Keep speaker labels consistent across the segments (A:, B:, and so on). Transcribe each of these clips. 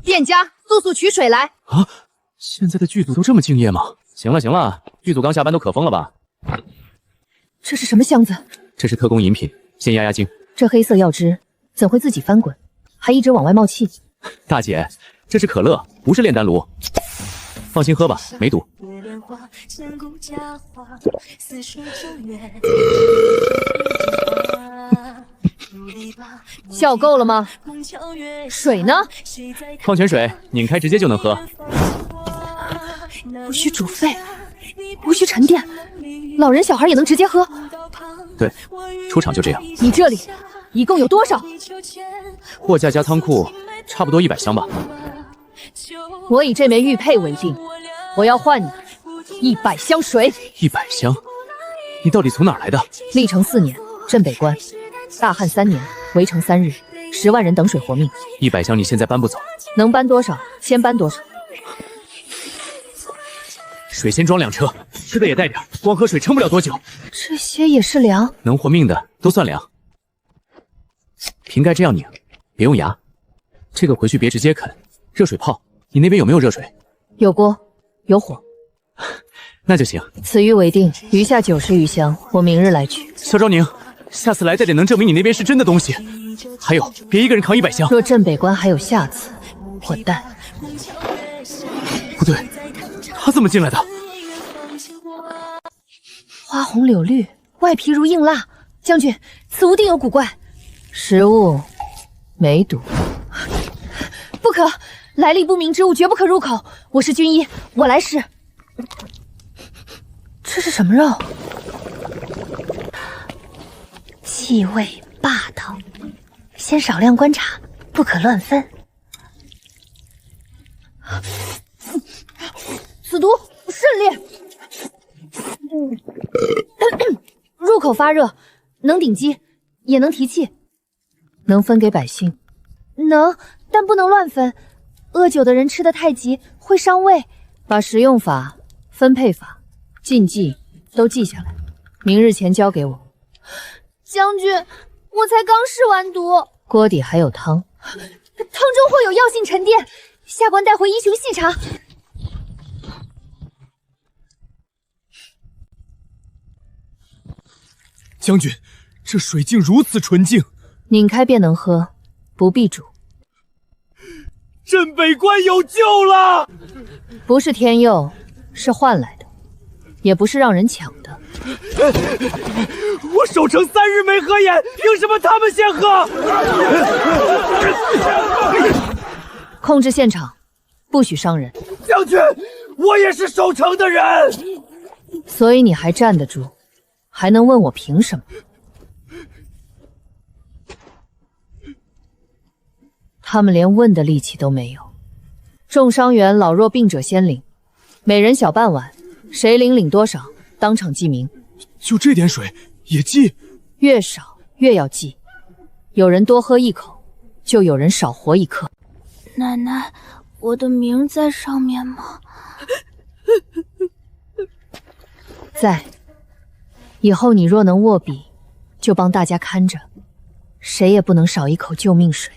A: 店家，速速取水来！
B: 啊，现在的剧组都这么敬业吗？行了行了，剧组刚下班都可疯了吧？
A: 这是什么箱子？
B: 这是特供饮品，先压压惊。
A: 这黑色药汁怎会自己翻滚，还一直往外冒气？
B: 大姐，这是可乐，不是炼丹炉。放心喝吧，没毒。
A: 笑够了吗？水呢？
B: 矿泉水，拧开直接就能喝。
A: 不需煮沸，不需沉淀，老人小孩也能直接喝。
B: 对，出厂就这样。
A: 你这里一共有多少？
B: 货架加仓库，差不多100箱吧。
A: 我以这枚玉佩为定，我要换你100箱水。
B: 100箱？你到底从哪儿来的？
A: 历城4年，镇北关；大旱3年，围城3日，10万人等水活命。
B: 100箱你现在搬不走，
A: 能搬多少先搬多少。
B: 水先装2车，吃的也带点，光喝水撑不了多久。
A: 这些也是粮，
B: 能活命的都算粮。瓶盖这样拧，别用牙。这个回去别直接啃，热水泡。你那边有没有热水？
A: 有锅，有火。
B: 那就行。
A: 此玉为定，余下90余箱，我明日来取。
B: 小昭宁，下次来带点能证明你那边是真的东西。还有，别一个人扛100箱。
A: 若镇北关还有下次，混蛋！
B: 不对，他怎么进来的？
A: 花红柳绿，外皮如硬蜡。将军，此物定有古怪。食物没毒，不可！来历不明之物绝不可入口。我是军医，我来试。这是什么肉？气味霸道，先少量观察，不可乱分。此毒甚烈，入口发热，能顶肌，也能提气。能分给百姓？能，但不能乱分。饿酒的人吃得太急会伤胃。把食用法、分配法、禁忌都记下来，明日前交给我。将军，我才刚试完毒。锅底还有汤，汤中或有药性沉淀，下官带回医雄细查。
B: 将军，这水竟如此纯净，
A: 拧开便能喝，不必煮。
B: 镇北关有救了！
A: 不是天佑，是换来的，也不是让人抢的。
B: 我守城3日没合眼，凭什么他们先喝？
A: 控制现场，不许伤人。
B: 将军，我也是守城的人。
A: 所以你还站得住，还能问我凭什么？他们连问的力气都没有。重伤员、老弱病者先领，每人小半碗，谁领多少，当场记名。
B: 就这点水也记？
A: 越少越要记。有人多喝1口，就有人少活1刻。
C: 奶奶，我的名在上面吗？
A: 在。以后你若能握笔，就帮大家看着，谁也不能少1口救命水。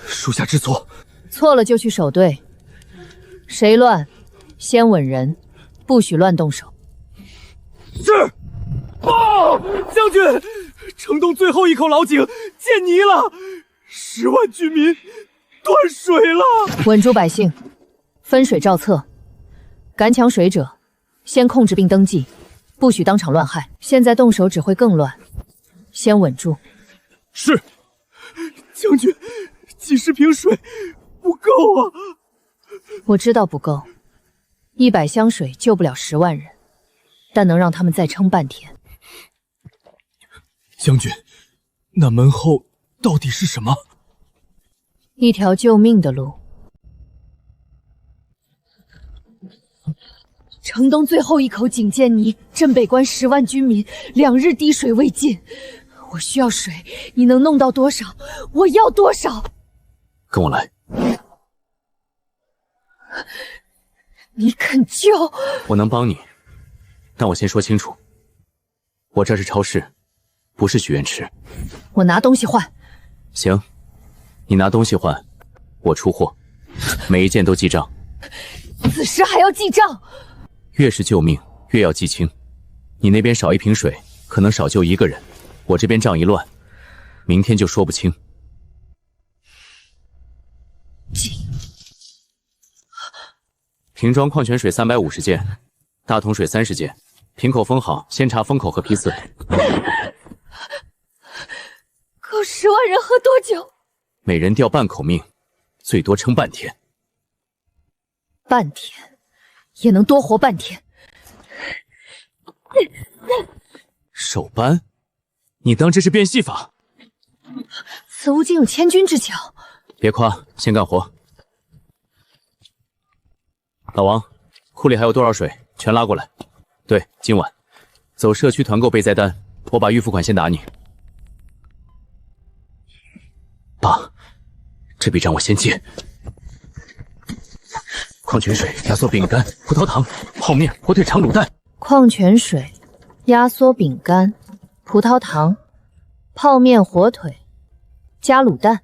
B: 属下知错。
A: 错了就去守队，谁乱，先稳人，不许乱动手。
B: 是。将军，城东最后1口老井见泥了，10万居民断水了。
A: 稳住百姓，分水照册，敢抢水者，先控制并登记，不许当场乱害。现在动手只会更乱，先稳住。
B: 是。将军，几十瓶水不够啊！
A: 我知道不够，100箱水救不了10万人，但能让他们再撑半天。
B: 将军，那门后到底是什么？
A: 一条救命的路。城东最后1口井见泥，镇北关10万军民2日滴水未进。我需要水，你能弄到多少，我要多少。
B: 跟我来。
A: 你肯救？
B: 我能帮你，但我先说清楚，我这是超市，
D: 不是许愿池。
A: 我拿东西换。
D: 行，你拿东西换，我出货，每一件都记账。
A: 此时还要记账？
D: 越是救命，越要记清。你那边少一瓶水，可能少救一个人；我这边账一乱，明天就说不清。瓶装矿泉水350件，大桶水30件，瓶口封好，先查封口和批次。
A: 够10万人喝多久？
D: 每人吊半口命，最多撑半天。
A: 半天，也能多活半天。
D: 手扳？你当这是变戏法？
A: 此物竟有千钧之巧。
D: 别夸，先干活。老王，库里还有多少水？全拉过来。对，今晚走社区团购备灾单，我把预付款先打你。爸，这笔账我先结。矿泉水、压缩饼干、葡萄糖、泡面、火腿肠、卤蛋。
A: 矿泉水、压缩饼干、葡萄糖、泡面、火腿加卤蛋。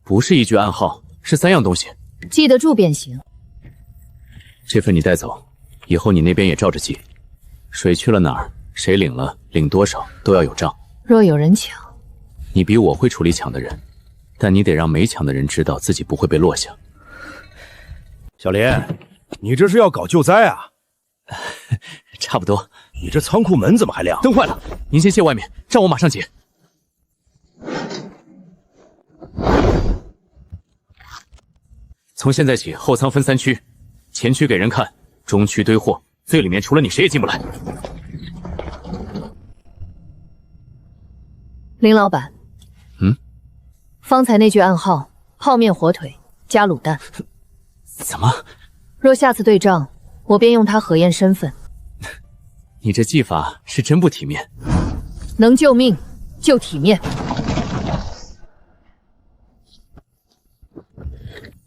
D: 不是一句暗号，是3样东西。
A: 记得住便行。
D: 这份你带走，以后你那边也照着记。水去了哪儿，谁领了，领多少，都要有账。
A: 若有人抢，
D: 你比我会处理抢的人，但你得让没抢的人知道自己不会被落下。
E: 小林，你这是要搞救灾啊？
D: 差不多。
E: 你这仓库门怎么还亮？
D: 灯坏了，您先卸外面，让我马上解。从现在起，后仓分3区，前区给人看，中区堆货，最里面除了你谁也进不来。
A: 林老板，方才那句暗号，泡面、火腿加卤蛋，
D: 怎么？
A: 若下次对账，我便用它核验身份。
D: 你这技法是真不体面。
A: 能救命就体面。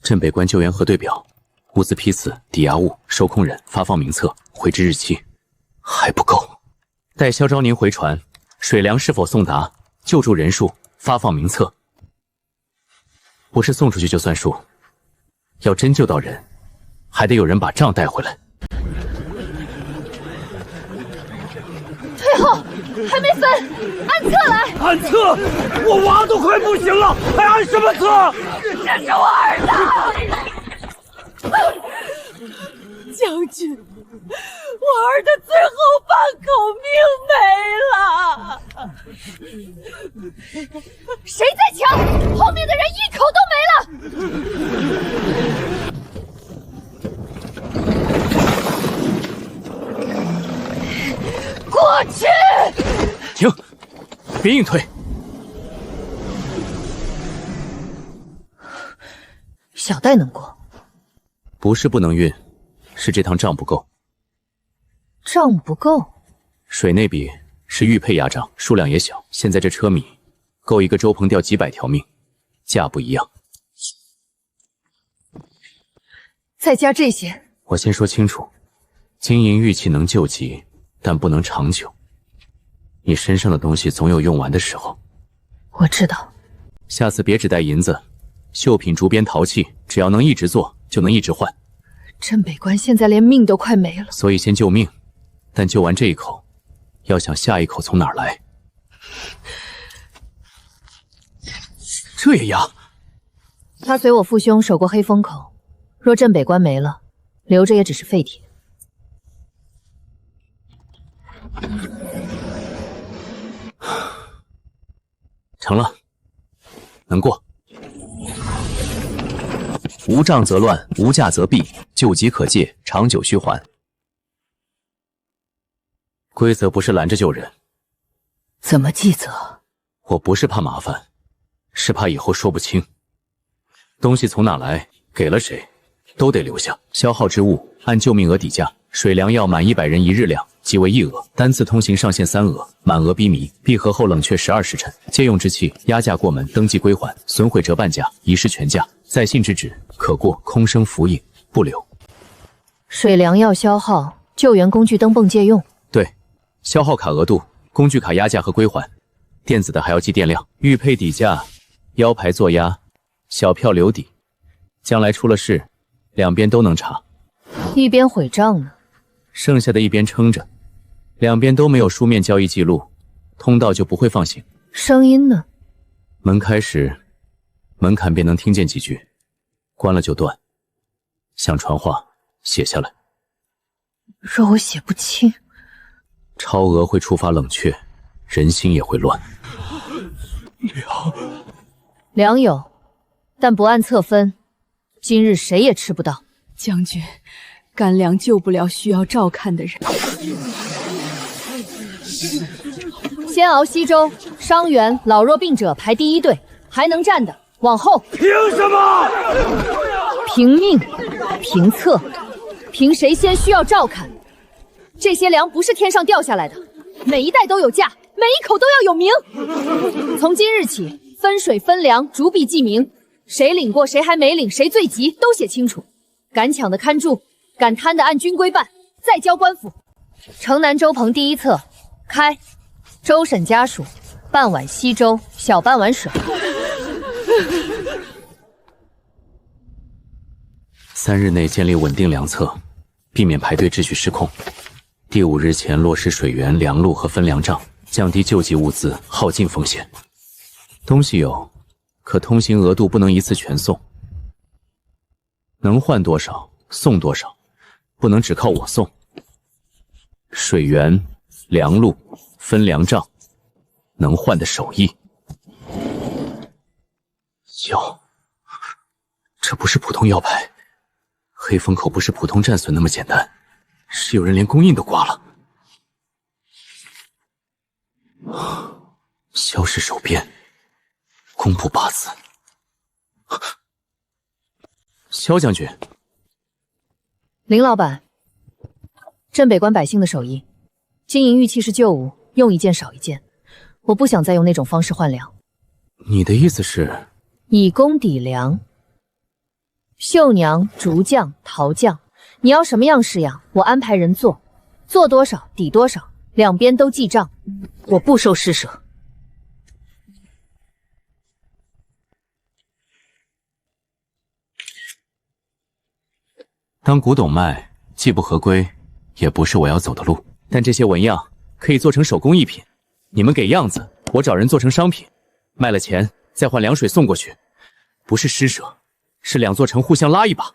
D: 镇北关救援核对表，物资批次、抵押物、收空人、发放名册、回执日期，还不够。待肖昭宁回传，水粮是否送达，救助人数、发放名册，不是送出去就算数，要真救到人，还得有人把账带回来。
A: 退后，还没分，按册来。
E: 按册？我娃都快不行了，还按什么册？
A: 这是我儿子。将军，我儿的最后半口命没了。谁在抢？后面的人一口都没了。过去！
D: 停！别硬推。
A: 小戴能过，
D: 不是不能运，是这趟账不够。
A: 账不够？
D: 水那笔是预配押账，数量也小。现在这车米够一个周鹏吊几百条命，价不一样。
A: 再加这些。
D: 我先说清楚，金银玉器能救急，但不能长久。你身上的东西总有用完的时候。
A: 我知道。
D: 下次别只带银子，绣品、竹编、陶器，只要能一直做，就能一直换。
A: 镇北关现在连命都快没了，
D: 所以先救命，但救完这一口，要想下一口从哪儿来？这也压？
A: 他随我父兄守过黑风口，若镇北关没了，留着也只是废铁。
D: 成了，能过。
F: 无账则乱，无价则弊，救急可借，长久需还。
D: 规则不是拦着救人。
A: 怎么计则？
D: 我不是怕麻烦，是怕以后说不清。东西从哪来，给了谁，都得留下。消耗之物按救命额底价，水粮要满100人1日量，即为1额，单次通行上限3额，满额逼迷，闭合后冷却12时辰。借用之气，压价过门，登记归还，损毁折半价，遗失全价。在信之旨，可过空声符印，不留。
A: 水粮要消耗，救援工具登泵借用。
D: 对，消耗卡额度、工具卡压价和归还。电子的还要计电量，玉佩底价，腰牌做押，小票留底，将来出了事，两边都能查。
A: 一边毁账呢，
D: 剩下的一边撑着，两边都没有书面交易记录，通道就不会放行。
A: 声音呢？
D: 门开时，门槛便能听见几句，关了就断。想传话，写下来。
A: 若我写不清，
D: 超额会触发冷却，人心也会乱。
A: 粮有，但不按册分，今日谁也吃不到。
G: 将军，干粮救不了需要照看的人。
A: 先熬西周，伤员、老弱病者排第一队，还能站的往后。
B: 凭什么？
A: 凭命，凭册，凭谁先需要照看。这些粮不是天上掉下来的，每一袋都有价，每一口都要有名。从今日起，分水分粮，逐笔记名，谁领过，谁还没领，谁最急，都写清楚。敢抢的看住，敢贪的按军规办，再交官府。城南周棚第一册，开。周审家属，半碗稀粥，小半碗水。
D: 3日内建立稳定粮册，避免排队秩序失控。第5日前落实水源、粮路和分粮账，降低救济物资耗尽风险。东西有，可通行额度不能一次全送，能换多少送多少，不能只靠我送。水源、粮路、分粮账，能换的手艺。药，这不是普通药牌。黑风口不是普通战损那么简单，是有人连供应都挂了。萧氏手边，工部八字。萧将军，
A: 林老板，镇北关百姓的手艺，金银玉器是旧物，用一件少一件。我不想再用那种方式换粮。
D: 你的意思是？
A: 以工抵粮。绣娘、竹匠、陶匠，你要什么样式样，我安排人做，做多少抵多少，两边都记账，我不收施舍。
D: 当古董卖，既不合规，也不是我要走的路。但这些纹样可以做成手工艺品，你们给样子，我找人做成商品，卖了钱再换凉水送过去，不是施舍，是两座城互相拉一把。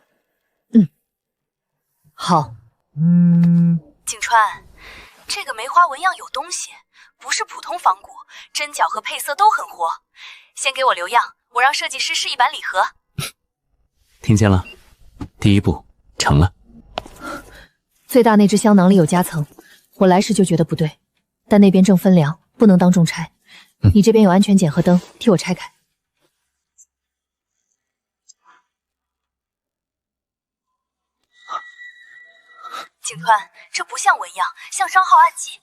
A: 好。
C: 景川，这个梅花纹样有东西，不是普通仿古，针脚和配色都很活。先给我留样，我让设计师试一版礼盒。
D: 听见了，第一步成了。
A: 最大那只香囊里有夹层，我来时就觉得不对，但那边正分粮，不能当众拆。你这边有安全锏和灯，替我拆开。
C: 景川，这不像纹样，像商号暗记。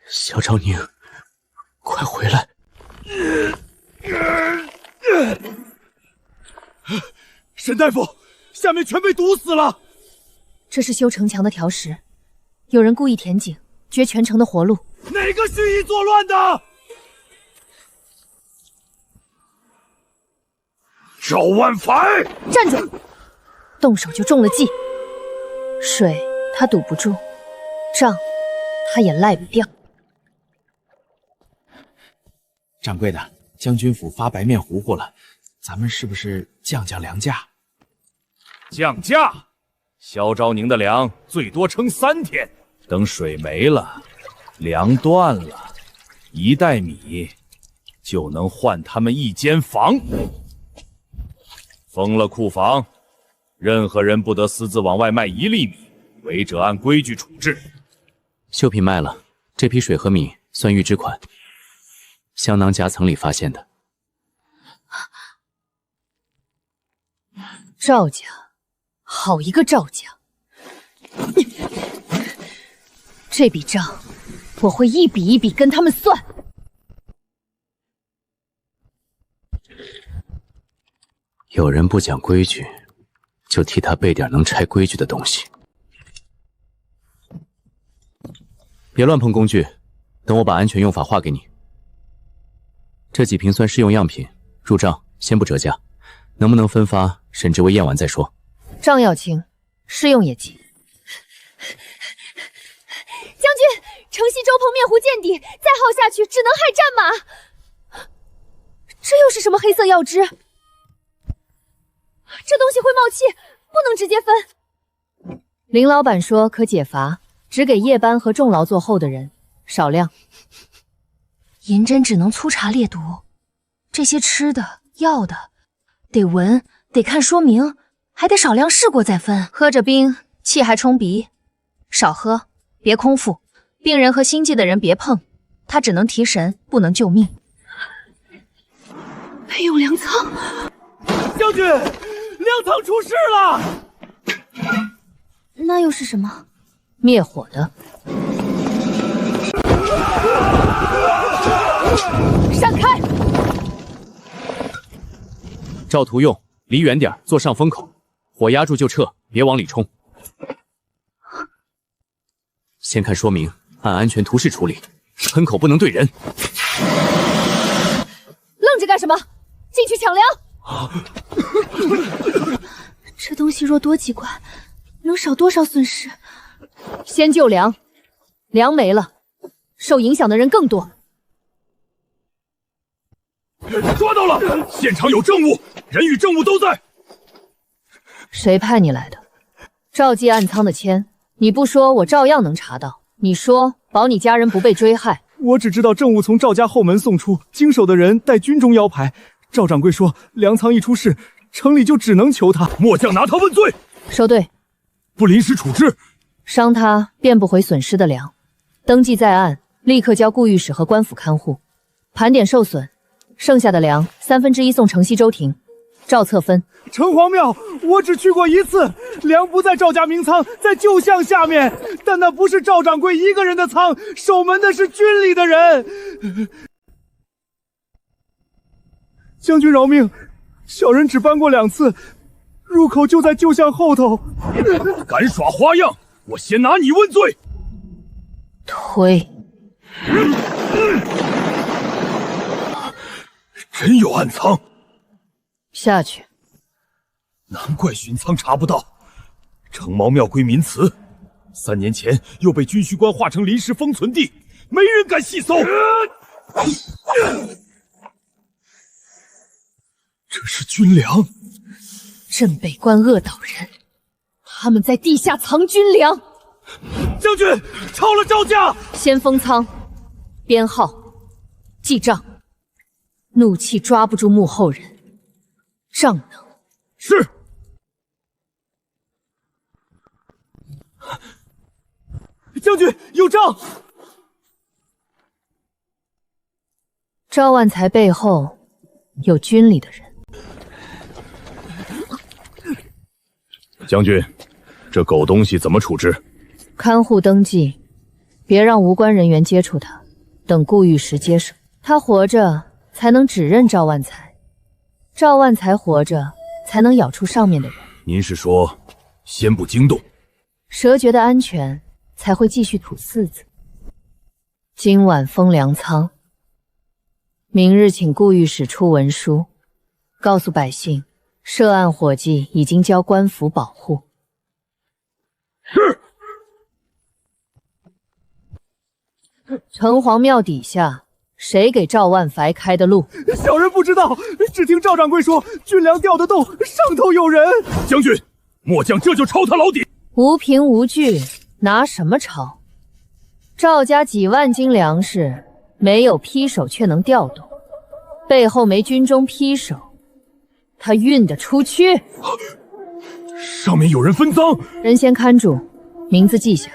D: 萧昭宁，快回来！
B: 沈大夫，下面全被堵死了。
A: 这是修城墙的条石，有人故意填井，绝全城的活路。
B: 哪个蓄意作乱的？赵万凡，
A: 站住！动手就中了计。水他堵不住，账他也赖不掉。
H: 掌柜的，将军府发白面糊糊了，咱们是不是降粮价？
E: 降价？萧昭宁的粮最多撑3天，等水没了，粮断了，1袋米就能换他们1间房。封了库房，任何人不得私自往外卖1粒米，违者按规矩处置。
D: 绣品卖了，这批水和米算预支款，香囊夹层里发现的。
A: 赵家，好一个赵家！这笔账我会一笔一笔跟他们算。
D: 有人不讲规矩，就替他备点能拆规矩的东西。别乱碰工具，等我把安全用法画给你。这几瓶算试用样品，入账先不折价，能不能分发沈之为验完再说。
A: 账要清，试用也急。将军，城西周鹏灭胡见底，再耗下去只能害战马。这又是什么黑色药汁？这东西会冒气，不能直接分。林老板说可解乏，只给夜班和重劳作后的人，少量。银针只能粗茶劣毒，这些吃的、药的，得闻，得看说明，还得少量试过再分。喝着冰，气还冲鼻，少喝，别空腹。病人和心悸的人别碰，它只能提神，不能救命。备用粮仓，
B: 将军，粮仓出事了！
A: 那又是什么？灭火的。闪开！
D: 照图用，离远点，做上风口，火压住就撤，别往里冲。先看说明，按安全图示处理，喷口不能对人。
A: 愣着干什么？进去抢粮！这东西若多几罐，能少多少损失？先救粮，粮没了，受影响的人更多。
E: 抓到了！现场有证物，人与证物都在。
A: 谁派你来的？赵记暗仓的签，你不说，我照样能查到。你说保你家人不被追害。
B: 我只知道证物从赵家后门送出，经手的人带军中腰牌。赵掌柜说，粮仓一出事，城里就只能求他。
E: 末将拿他问罪。
A: 收队，
E: 不临时处置。
A: 伤他变不回损失的粮，登记在案，立刻交顾御史和官府看护。盘点受损，剩下的粮1/3送城西州庭，照册分。
B: 城隍庙我只去过一次，粮不在赵家明仓，在旧巷下面，但那不是赵掌柜一个人的仓，守门的是军里的人。将军饶命，小人只搬过2次，入口就在旧巷后头。
E: 敢耍花样，我先拿你问罪。
A: 推。
E: 真有暗仓。
A: 下去。
E: 难怪巡仓查不到。城隍庙归民祠，3年前又被军需官划成临时封存地，没人敢细搜。这是军粮。
A: 镇北关恶岛人，他们在地下藏军粮。
B: 将军，抄了赵家！
A: 先封仓，编号，记账。怒气抓不住幕后人，账能。
E: 是。
B: 将军有账。
A: 赵万才背后有军里的人。
E: 将军，这狗东西怎么处置？
A: 看护登记，别让无关人员接触他，等顾御史接手。他活着才能指认赵万才，赵万才活着才能咬出上面的人。
E: 您是说，先不惊动？
A: 蛇觉得安全，才会继续吐柿子。今晚封粮仓，明日请顾御史出文书，告诉百姓，涉案伙计已经交官府保护。
E: 是。
A: 城隍庙底下，谁给赵万才开的路？
B: 小人不知道，只听赵掌柜说，军粮调得动，上头有人。
E: 将军，末将这就抄他老底。
A: 无凭无据，拿什么抄？赵家几万斤粮食，没有批手却能调动，背后没军中批手，他运得出去？
E: 上面有人分赃，
A: 人先看住，名字记下，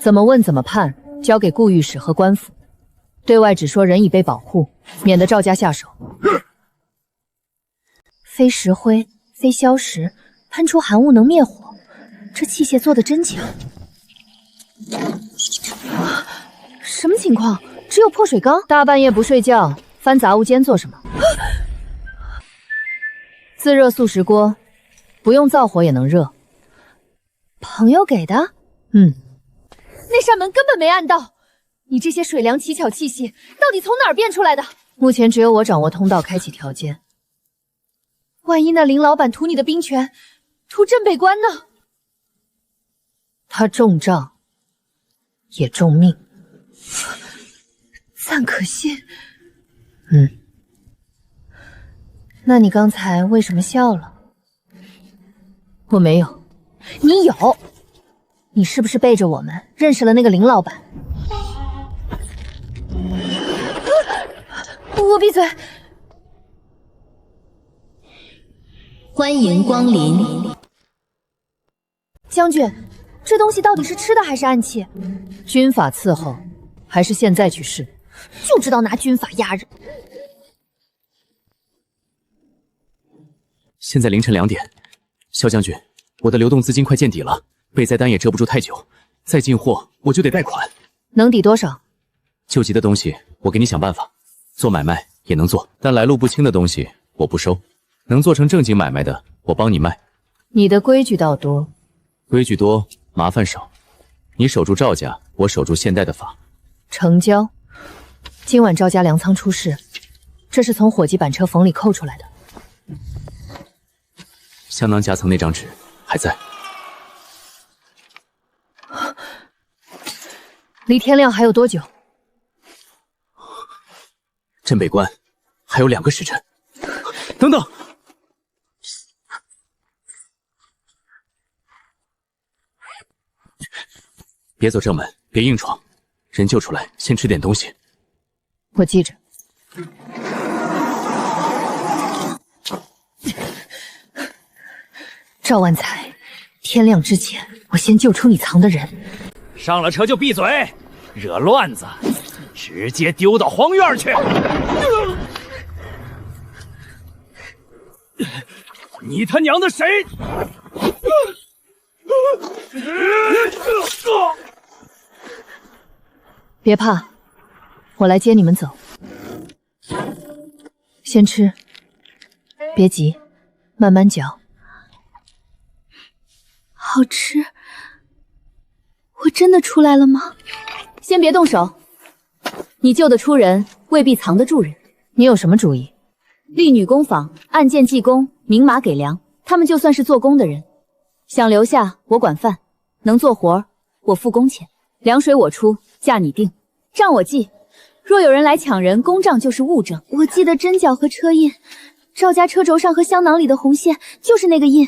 A: 怎么问怎么判，交给顾御史和官府。对外只说人已被保护，免得赵家下手。非石灰，非硝石，喷出寒雾能灭火，这器械做的真强。什么情况？只有破水缸？大半夜不睡觉，翻杂物间做什么？自热速食锅，不用灶火也能热。朋友给的？那扇门根本没按到，你这些水凉奇巧气息到底从哪儿变出来的？目前只有我掌握通道，开启条件。万一那林老板图你的兵权，图镇北关呢？他重账，也重命，暂可信。那你刚才为什么笑了？我没有。你有。你是不是背着我们认识了那个林老板？我闭嘴。
C: 欢迎光临。
A: 将军，这东西到底是吃的还是暗器？军法伺候，还是现在去试？就知道拿军法压人。
D: 现在凌晨2点，萧将军，我的流动资金快见底了，备灾单也遮不住太久，再进货我就得贷款。
A: 能抵多少？
D: 救急的东西我给你想办法，做买卖也能做，但来路不清的东西我不收，能做成正经买卖的我帮你卖。
A: 你的规矩倒多。
D: 规矩多，麻烦少。你守住赵家，我守住现代的法。
A: 成交。今晚赵家粮仓出事，这是从伙计板车缝里扣出来的。
D: 香囊夹层那张纸还在。
A: 离天亮还有多久？
D: 镇北关还有2个时辰。
B: 等等，
D: 别走正门，别硬闯，人救出来先吃点东西。
A: 我记着。赵万才，天亮之前，我先救出你藏的人。
E: 上了车就闭嘴，惹乱子，直接丢到荒院去。你他娘的谁？
A: 别怕，我来接你们走。先吃，别急，慢慢嚼。
C: 好吃。我真的出来了吗？
A: 先别动手，你救得出人，未必藏得住人。你有什么主意？
C: 丽女工坊，按件计工，明码给粮，他们就算是做工的人，想留下我管饭，能做活我付工钱，粮水我出，价你定，账我记。若有人来抢人，公账就是物证。我记得针脚和车印，赵家车轴上和香囊里的红线就是那个印。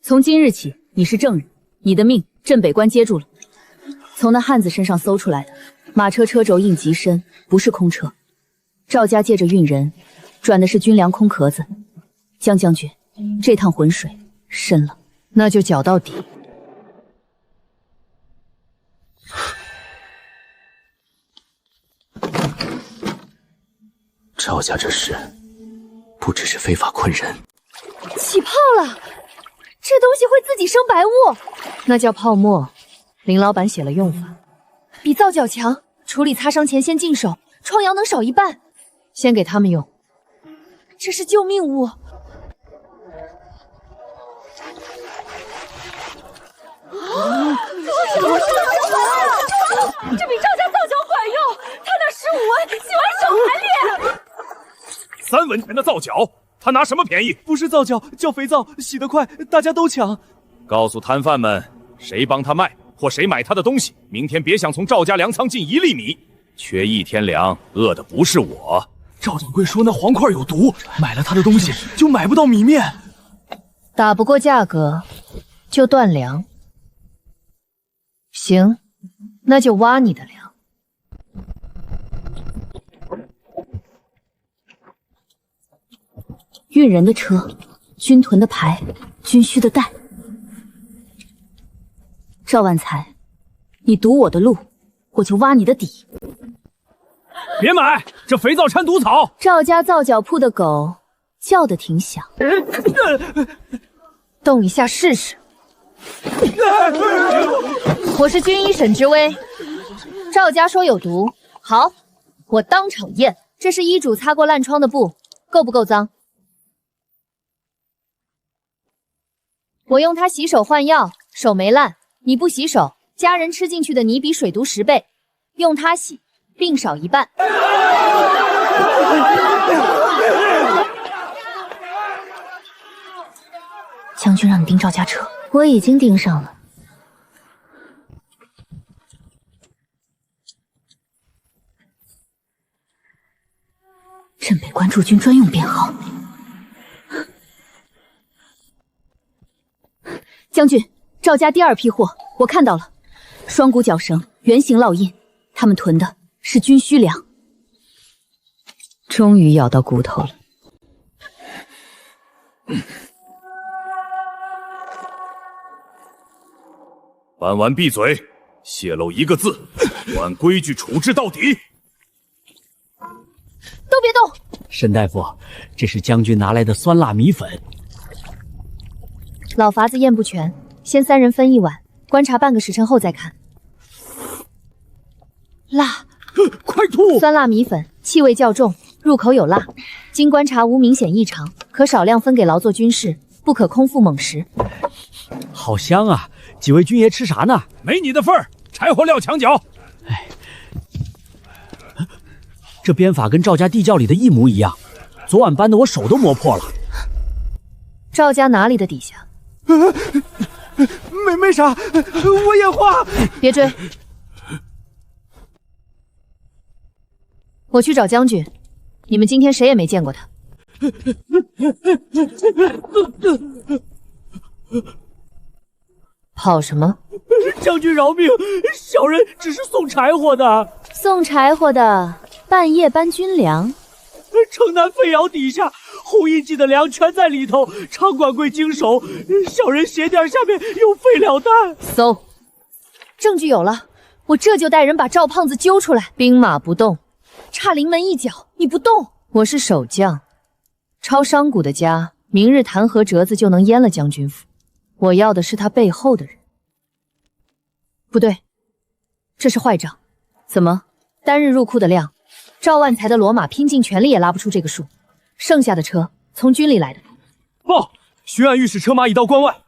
C: 从今日起，你是证人，你的命镇北关接住了。从那汉子身上搜出来的马车车轴印极深，不是空车。赵家借着运人，转的是军粮空壳子。江将军，这趟浑水深了，
A: 那就搅到底。
D: 赵家这事不只是非法困人，
A: 起泡了，这东西会自己生白雾，那叫泡沫。林老板写了用法，比皂角强，处理擦伤前先净手，创谣能少1半。先给他们用，这是救命物。
G: 这比赵家皂角管用，他那15文，洗完手还烈。
E: 3文钱的皂角，他拿什么便宜？
B: 不是皂角，叫肥皂，洗得快，大家都抢。
E: 告诉摊贩们，谁帮他卖或谁买他的东西，明天别想从赵家粮仓进1粒米，缺1天粮，饿的不是我。
B: 赵掌柜说那黄块有毒，买了他的东西就买不到米面。
A: 打不过价格，就断粮。行，那就挖你的粮。
C: 运人的车，军屯的牌，军需的带。赵万才，你堵我的路，我就挖你的底。
E: 别买，这肥皂掺毒草。
C: 赵家皂角铺的狗叫得挺响。
A: 动一下试试。我是军医沈之威，赵家说有毒，好，我当场验。这是医主擦过烂疮的布，够不够脏？我用它洗手换药，手没烂。你不洗手，家人吃进去的泥比水毒10倍。用它洗，病少一半。将军让你盯赵家车，我已经盯上了。镇北关驻军专用编号。将军，赵家第2批货我看到了，双股绞绳，圆形烙印，他们囤的是军需粮。终于咬到骨头了。
E: 班完闭嘴，泄露一个字，我按规矩处置到底。
A: 都别动！
B: 沈大夫，这是将军拿来的酸辣米粉。
A: 老法子验不全，先3人分1碗，观察半个时辰后再看。辣，
B: 快吐！
A: 酸辣米粉气味较重，入口有辣，经观察无明显异常，可少量分给劳作军士，不可空腹猛食。
B: 好香啊！几位军爷吃啥呢？
E: 没你的份儿，柴火料墙角。
B: 哎，这鞭法跟赵家地窖里的一模一样，昨晚搬的我手都磨破了。
A: 赵家哪里的底下？
B: 没啥，我眼花。
A: 别追，我去找将军。你们今天谁也没见过他。跑什么？
B: 将军饶命，小人只是送柴火的。
A: 送柴火的，半夜搬军粮。
B: 城南废窑底下，红印记的粮全在里头，常管柜经手。小人鞋垫下面有废料弹。
A: 搜，证据有了，我这就带人把赵胖子揪出来。兵马不动，差临门一脚，你不动，我是守将。抄商贾的家，明日弹劾折子就能淹了将军府。我要的是他背后的人。不对，这是坏账。怎么，单日入库的量，赵万才的骡马拼尽全力也拉不出这个数，剩下的车从军里来的。
B: 报，巡按御史车马已到关外。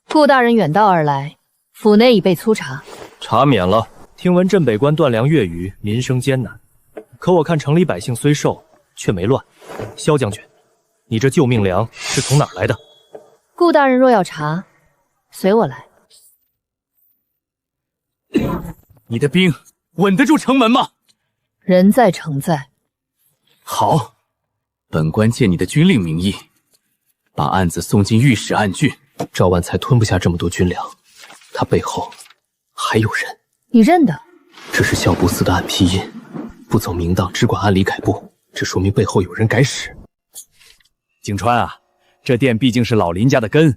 A: 顾大人远道而来，府内已被粗查。
I: 查免了。听闻镇北关断粮月余，民生艰难，可我看城里百姓虽瘦，却没乱。萧将军，你这救命粮是从哪儿来的？
A: 顾大人若要查，随我来。
D: 你的兵稳得住城门吗？
A: 人在城在。
D: 好，本官借你的军令名义，把案子送进御史案郡。
I: 赵万才吞不下这么多军粮，他背后还有人。
A: 你认得？
I: 这是校部司的暗批印，不走明道，只管按理改部，这说明背后有人改使。
E: 景川啊，这店毕竟是老林家的根，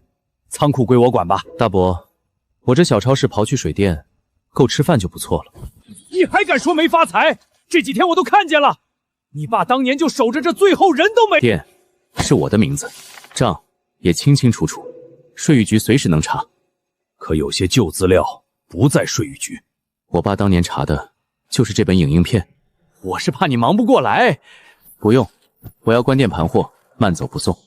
E: 仓库归我管吧。
D: 大伯，我这小超市刨去水电，够吃饭就不错了。
E: 你还敢说没发财？这几天我都看见了，你爸当年就守着这最后人都没。
D: 店是我的名字，账也清清楚楚，税务局随时能查。
E: 可有些旧资料不在税务局。
D: 我爸当年查的就是这本影印片，我是怕你忙不过来。不用，我要关店盘货，慢走不送。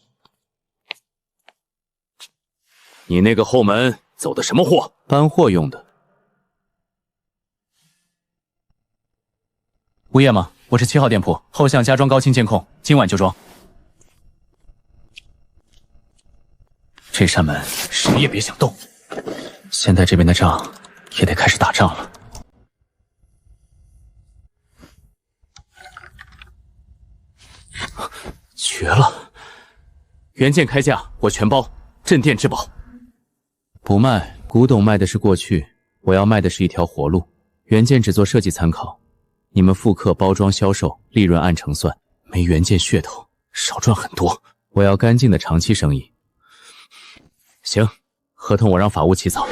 E: 你那个后门走的什么货？
D: 搬货用的。物业吗？我是7号店铺，后巷家装高清监控，今晚就装。这扇门谁也别想动。现在这边的仗也得开始打仗了。绝了！原件开价我全包，镇店质保。不卖，古董卖的是过去，我要卖的是一条活路。原件只做设计参考，你们复刻、包装、销售，利润按成算，没原件噱头，少赚很多。我要干净的长期生意。行，合同我让法务起草。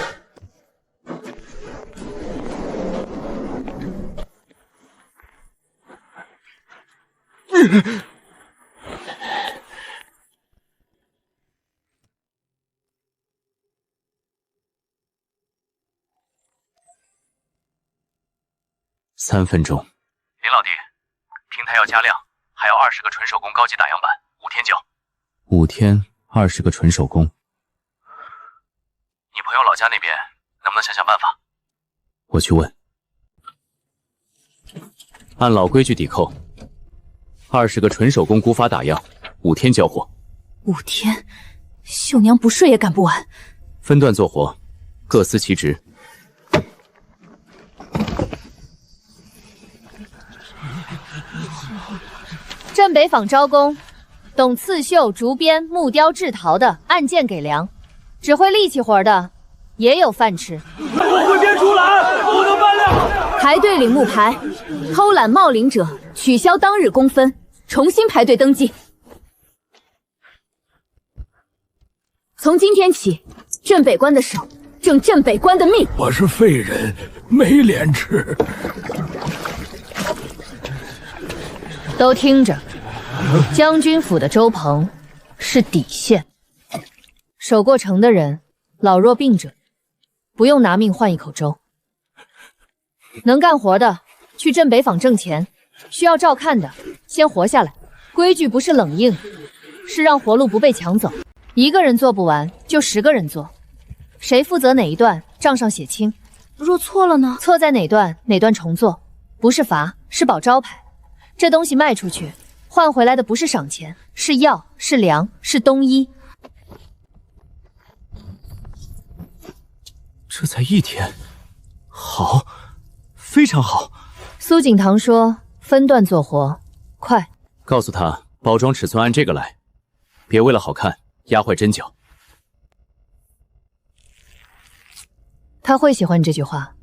D: 3分钟。
J: 林老弟，平台要加量，还要20个纯手工高级打样板，5天交。
D: 5天20个纯手工。
J: 你朋友老家那边能不能想想办法？
D: 我去问。按老规矩抵扣，20个纯手工古法打样，5天交货。
C: 5天，秀娘不睡也赶不完。
D: 分段做活，各司其职。
A: 镇北坊招工，懂刺绣、竹编、木雕、制陶的，按件给粮；只会力气活的，也有饭吃。
B: 我会编竹篮，不能搬料。
C: 排队领木牌，偷懒冒领者取消当日工分，重新排队登记。从今天起，镇北关的手正镇北关的命。
E: 我是废人，没脸吃。
A: 都听着，将军府的粥棚是底线。守过城的人，老弱病者，不用拿命换一口粥。能干活的去镇北坊挣钱，需要照看的先活下来。规矩不是冷硬，是让活路不被抢走。一个人做不完，就10个人做。谁负责哪一段，账上写清。
C: 若错了呢？
A: 错在哪段，哪段重做，不是罚，是保招牌。这东西卖出去，换回来的不是赏钱，是药，是粮，是冬衣。
I: 这才1天，好，非常好。
A: 苏景堂说分段做活，快。
D: 告诉他包装尺寸按这个来，别为了好看压坏针脚。
A: 他会喜欢你这句话。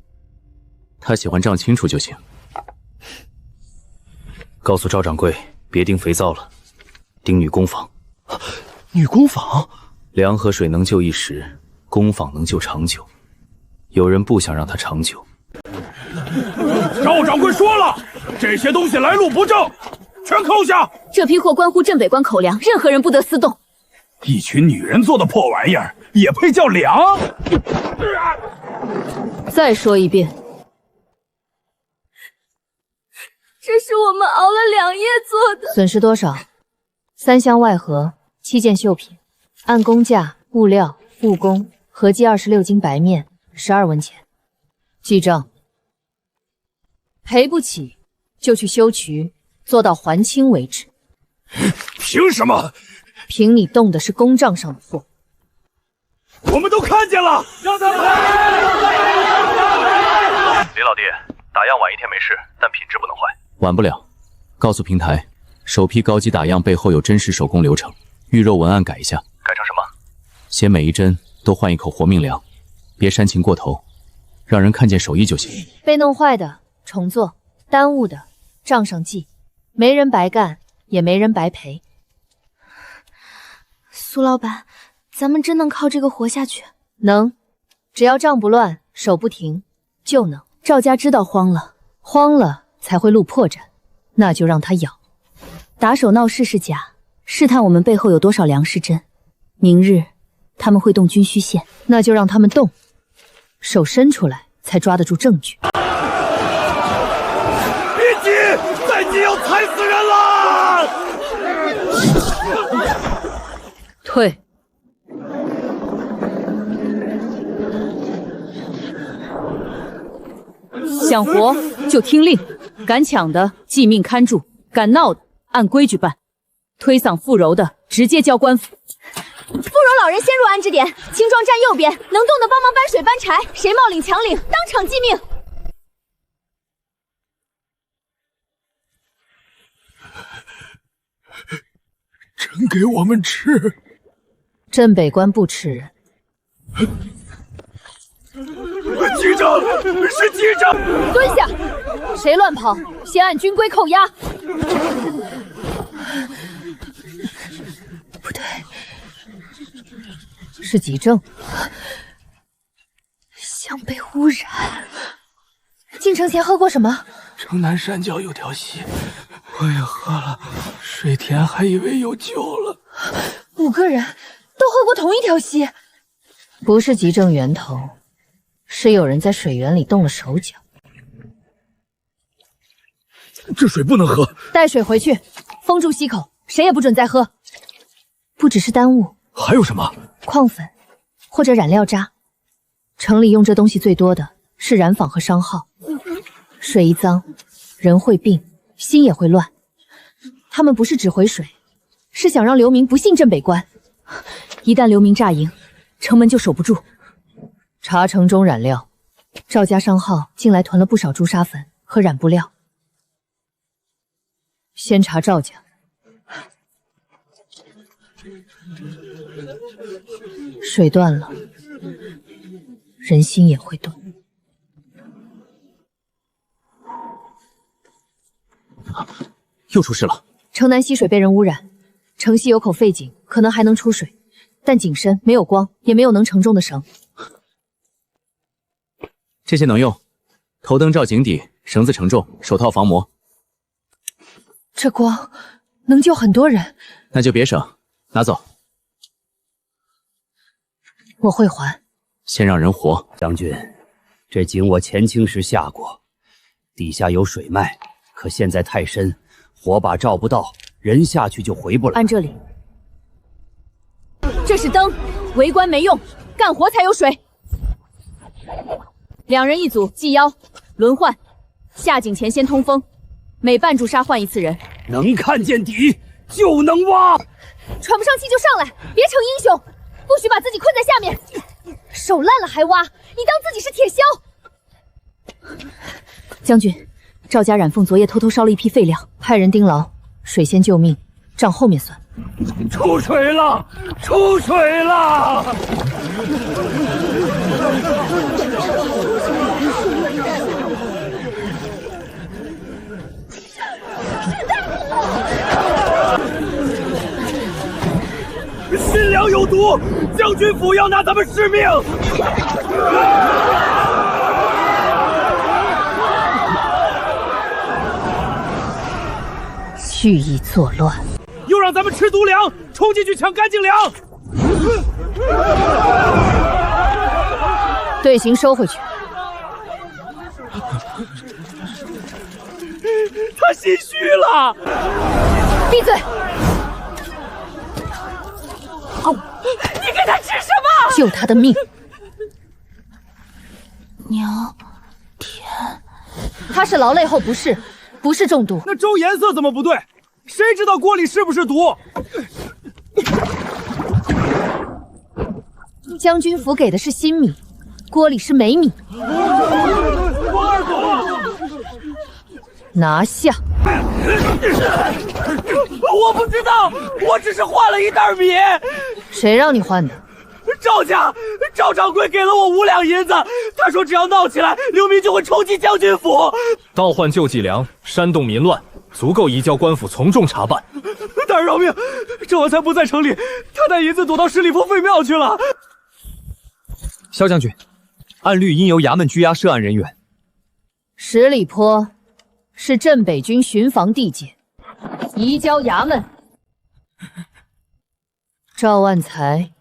D: 他喜欢账清楚就行。
I: 告诉赵掌柜，别订肥皂了，订女工坊。
H: 女工坊，
I: 粮和水能救一时，工坊能救长久。有人不想让它长久。
E: 赵掌柜说了，这些东西来路不正，全扣下。
C: 这批货关乎镇北关口粮，任何人不得私动。
E: 一群女人做的破玩意儿，也配叫粮？
C: 再说一遍。
G: 这是我们熬了2夜做的。
A: 损失多少？3箱外盒，7件绣品，按工价、物料、务工合计26斤白面，12文钱。记账。赔不起就去修渠，做到还清为止。
E: 凭什么？
A: 凭你动的是公账上的货。
E: 我们都看见了，让他赔！
J: 李老弟，打样晚1天没事，但品质不能坏。
D: 晚不了，告诉平台，首批高级打样背后有真实手工流程，预肉文案改一下。
J: 改成什么？
D: 写每一针都换一口活命粮，别煽情过头，让人看见手艺就行。
A: 被弄坏的重做，耽误的账上记，没人白干，也没人白赔。
G: 苏老板，咱们真能靠这个活下去？
A: 能，只要账不乱，手不停，就能。
C: 赵家知道慌了，
A: 慌了才会露破绽，那就让他咬。
C: 打手闹事是假，试探我们背后有多少粮是真。明日他们会动军需线，
A: 那就让他们动，手伸出来才抓得住证据。
E: 别急，再急要踩死人了！
A: 退。
C: 想活就听令，敢抢的记命看住，敢闹的按规矩办，推搡妇柔的直接交官府。
G: 妇柔老人先入安置点，青壮站右边，能动的帮忙搬水搬柴，谁冒领抢领，当场记命。
E: 真给我们吃！
A: 镇北关不吃人。
E: 局长，是局长！
A: 蹲下！谁乱跑，先按军规扣押。不对，是急症，像被污染。进城前喝过什么？
E: 城南山脚有条溪，我也喝了，水田还以为有救了。
A: 5个人都喝过同一条溪，不是急症源头，是有人在水源里动了手脚。
E: 这水不能喝，
A: 带水回去，封住溪口，谁也不准再喝。不只是耽误，
E: 还有什么？
A: 矿粉或者染料渣，城里用这东西最多的是染坊和商号。水一脏，人会病，心也会乱。他们不是只回水，是想让流民不信镇北关。一旦流民炸营，城门就守不住。查城中染料，赵家商号近来囤了不少朱砂粉和染布料。先查赵家。水断了，人心也会断。
D: 又出事了！
A: 城南溪水被人污染，城西有口废井，可能还能出水，但井深没有光，也没有能承重的绳。
D: 这些能用，头灯照井底，绳子承重，手套防磨。
A: 这光能救很多人，
D: 那就别省，拿走。
A: 我会还。
D: 先让人活。
K: 将军，这井我前清时下过，底下有水脉，可现在太深，火把照不到，人下去就回不来。
C: 按这里，这是灯，围观没用，干活才有水。2人一组，系腰，轮换。下井前先通风，每半炷砂换一次人。
K: 能看见底就能挖。
G: 喘不上气就上来，别逞英雄，不许把自己困在下面。手烂了还挖，你当自己是铁锹？
C: 将军，赵家染凤昨夜偷偷烧了一批废料，
A: 派人盯牢，水先救命，账后面算。
K: 出水了！出水了！
B: 新粮有毒，将军府要拿咱们致命！
A: 蓄意作乱，
B: 又让咱们吃毒粮，冲进去抢干净粮！
A: 队形收回去。
B: 他心虚了！
A: 闭嘴！
G: 你给他吃什么？
A: 救他的命！
G: 娘，
A: 他是劳累后不适，不是中毒。
B: 那粥颜色怎么不对？谁知道锅里是不是毒？
A: 将军府给的是新米，锅里是霉米。拿下！
B: 我不知道，我只是换了一袋米。
A: 谁让你换的？
B: 赵家，赵掌柜给了我5两银子，他说只要闹起来，流民就会冲击将军府。
I: 倒换救济粮，煽动民乱，足够移交官府从重查办。
B: 大人饶命！赵文才不在城里，他带银子躲到十里坡废庙去了。
H: 萧将军，按律应由衙门拘押涉案人员。
A: 十里坡是镇北军巡防地界，移交衙门。赵万才，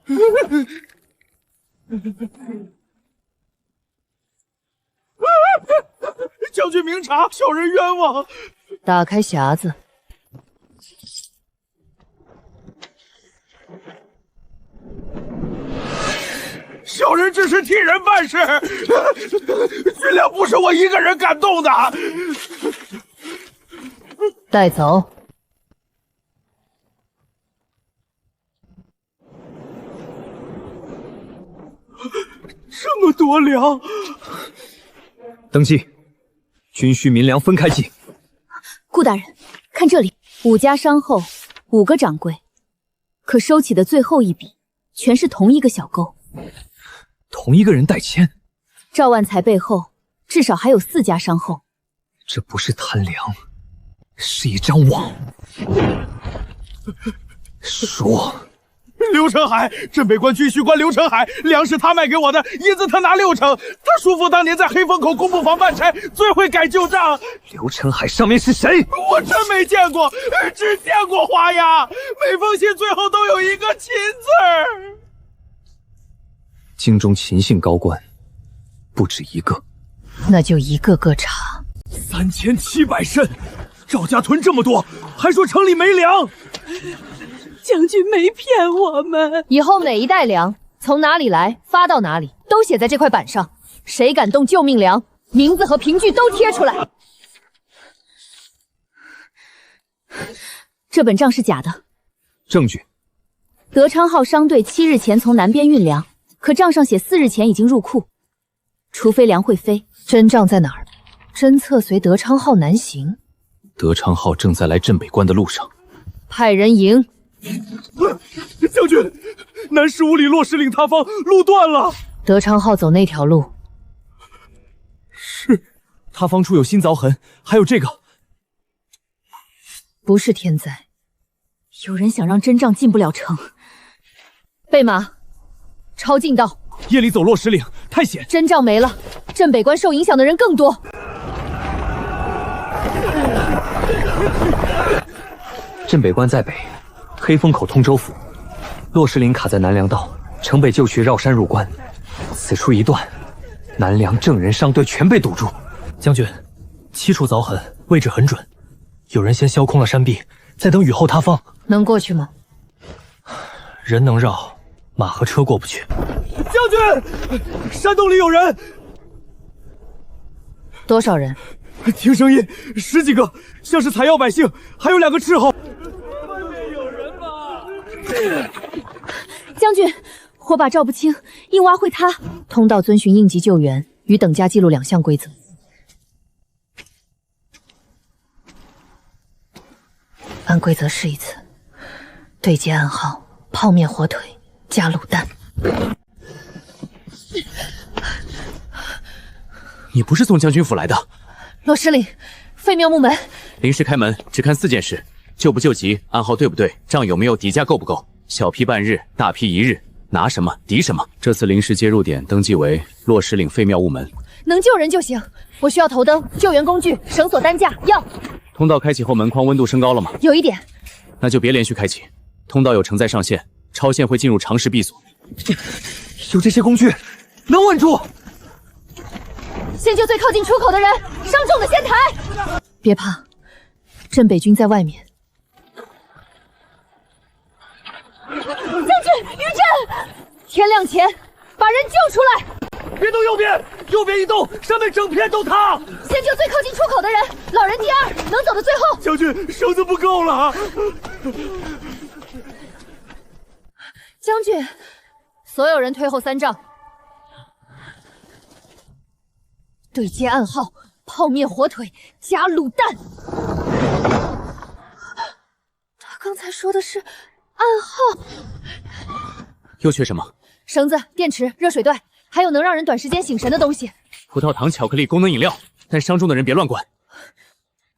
B: 将军明察，小人冤枉。
A: 打开匣子。
B: 小人只是替人办事，军粮不是我一个人敢动的。
A: 带走。
B: 这么多粮，
H: 登记，军需民粮分开计。
C: 顾大人，看这里，5家商后，5个掌柜，可收起的最后一笔，全是同一个小勾。
H: 同一个人代签，
C: 赵万才背后至少还有4家商后。
H: 这不是贪粮，是一张网。说，
B: 刘成海，镇北关军需官刘成海，粮食他卖给我的，银子他拿60成。他叔父当年在黑风口工部房办差，最会改旧账。
H: 刘成海上面是谁？
B: 我真没见过，只见过花押，每封信最后都有一个秦字。
H: 京中秦姓高官不止一个，
A: 那就一个个查。
B: 3700甚，赵家屯这么多，还说城里没粮。
G: 将军没骗我们。
A: 以后每一袋粮从哪里来发到哪里，都写在这块板上。谁敢动救命粮，名字和凭据都贴出来。
C: 这本账是假的。
I: 证据。
C: 德昌号商队7日前从南边运粮，可账上写4日前已经入库。除非粮会飞，
A: 真账在哪儿？侦测随德昌号南行。
D: 德昌号正在来镇北关的路上。
A: 派人迎。
B: 将军，南15里洛石岭塌方，路断了。
A: 德昌号走那条路。
I: 是，塌方处有新凿痕，还有这个。
A: 不是天灾。
C: 有人想让真账进不了城。
A: 备马，抄近道。
I: 夜里走洛石岭太险，
A: 真账没了，镇北关受影响的人更多。
L: 镇北关在北，黑风口通州府，洛石岭卡在南粮道，城北旧渠绕山入关，此处一断，南粮正人商队全被堵住。
I: 将军，7处凿痕，位置很准，有人先削空了山壁，再等雨后塌方。
A: 能过去吗？
I: 人能绕，马和车过不去。
B: 将军，山洞里有人。
A: 多少人？
B: 听声音10几个，像是采药百姓，还有2个斥候。
E: 外面有人吗？
C: 将军，火把照不清，硬挖会塌。
A: 通道遵循应急救援与等价记录2项规则。按规则试一次。对接暗号：泡面火腿加卤蛋。
D: 你不是从将军府来的？
A: 洛石岭，废庙木门。
D: 临时开门，只看4件事：救不救急，暗号对不对，账有没有，底价够不够。小批半日，大批1日，拿什么敌什么。这次临时接入点登记为洛石岭废庙雾门。
A: 能救人就行。我需要头灯、救援工具、绳索担架。要。
D: 通道开启后，门框温度升高了吗？
A: 有一点。
D: 那就别连续开启。通道有承载上限，超限会进入常时闭锁。
L: 有这些工具，能稳住。
A: 先救最靠近出口的人，伤重的先抬。别怕，镇北军在外面。将军，余震！天亮前把人救出来。
B: 别动右边，右边一动，上面整片都塌。
A: 先救最靠近出口的人，老人第2，能走的最后。
B: 将军，绳子不够了。
A: 将军，所有人退后3丈。对接暗号：泡面火腿加卤蛋。他刚才说的是暗号。
D: 又缺什么？
A: 绳子、电池、热水袋，还有能让人短时间醒神的东西。
D: 葡萄糖、巧克力、功能饮料，但伤重的人别乱灌。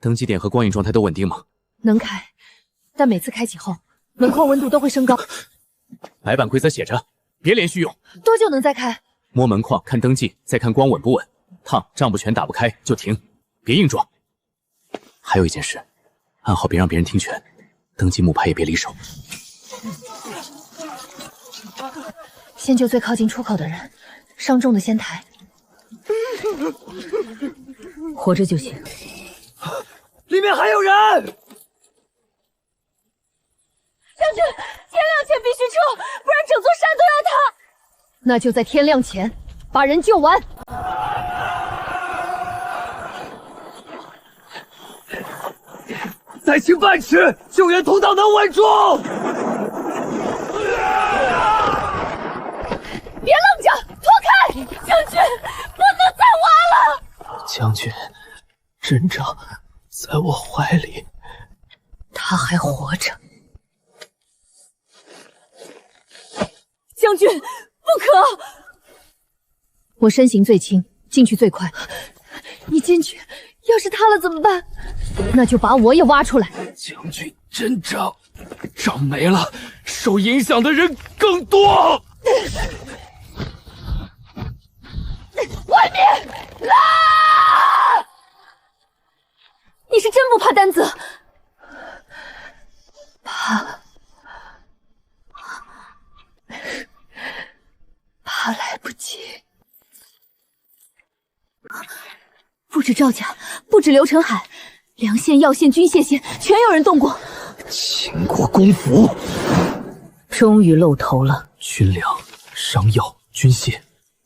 D: 登记点和光影状态都稳定吗？
A: 能开，但每次开启后，门框温度都会升高。
D: 白板规则写着，别连续用。
A: 多久能再开？
D: 摸门框，看登记，再看光稳不稳。烫，账不全打不开就停，别硬装。还有一件事，暗号别让别人听全，登记木牌也别离手。
A: 先救最靠近出口的人，伤重的先抬。活着就行。
B: 里面还有人！
A: 将军，天亮前必须撤，不然整座山都要塌。那就在天亮前把人救完。
B: 再行半尺，救援通道能稳住。
A: 别愣着，脱开！将军，不能再挖了。
L: 将军，真账在我怀里。
A: 他还活着。
C: 将军，不可！
A: 我身形最轻，进去最快。你进去，要是塌了怎么办？那就把我也挖出来。
B: 将军，真账，账没了，受影响的人更多。
A: 外面来！
C: 你是真不怕单子？
A: 怕来不及。
C: 不止赵家，不止刘成海，梁县、药县、军械县全有人动过。
L: 秦国公府
A: 终于露头了。
L: 军粮商药、军械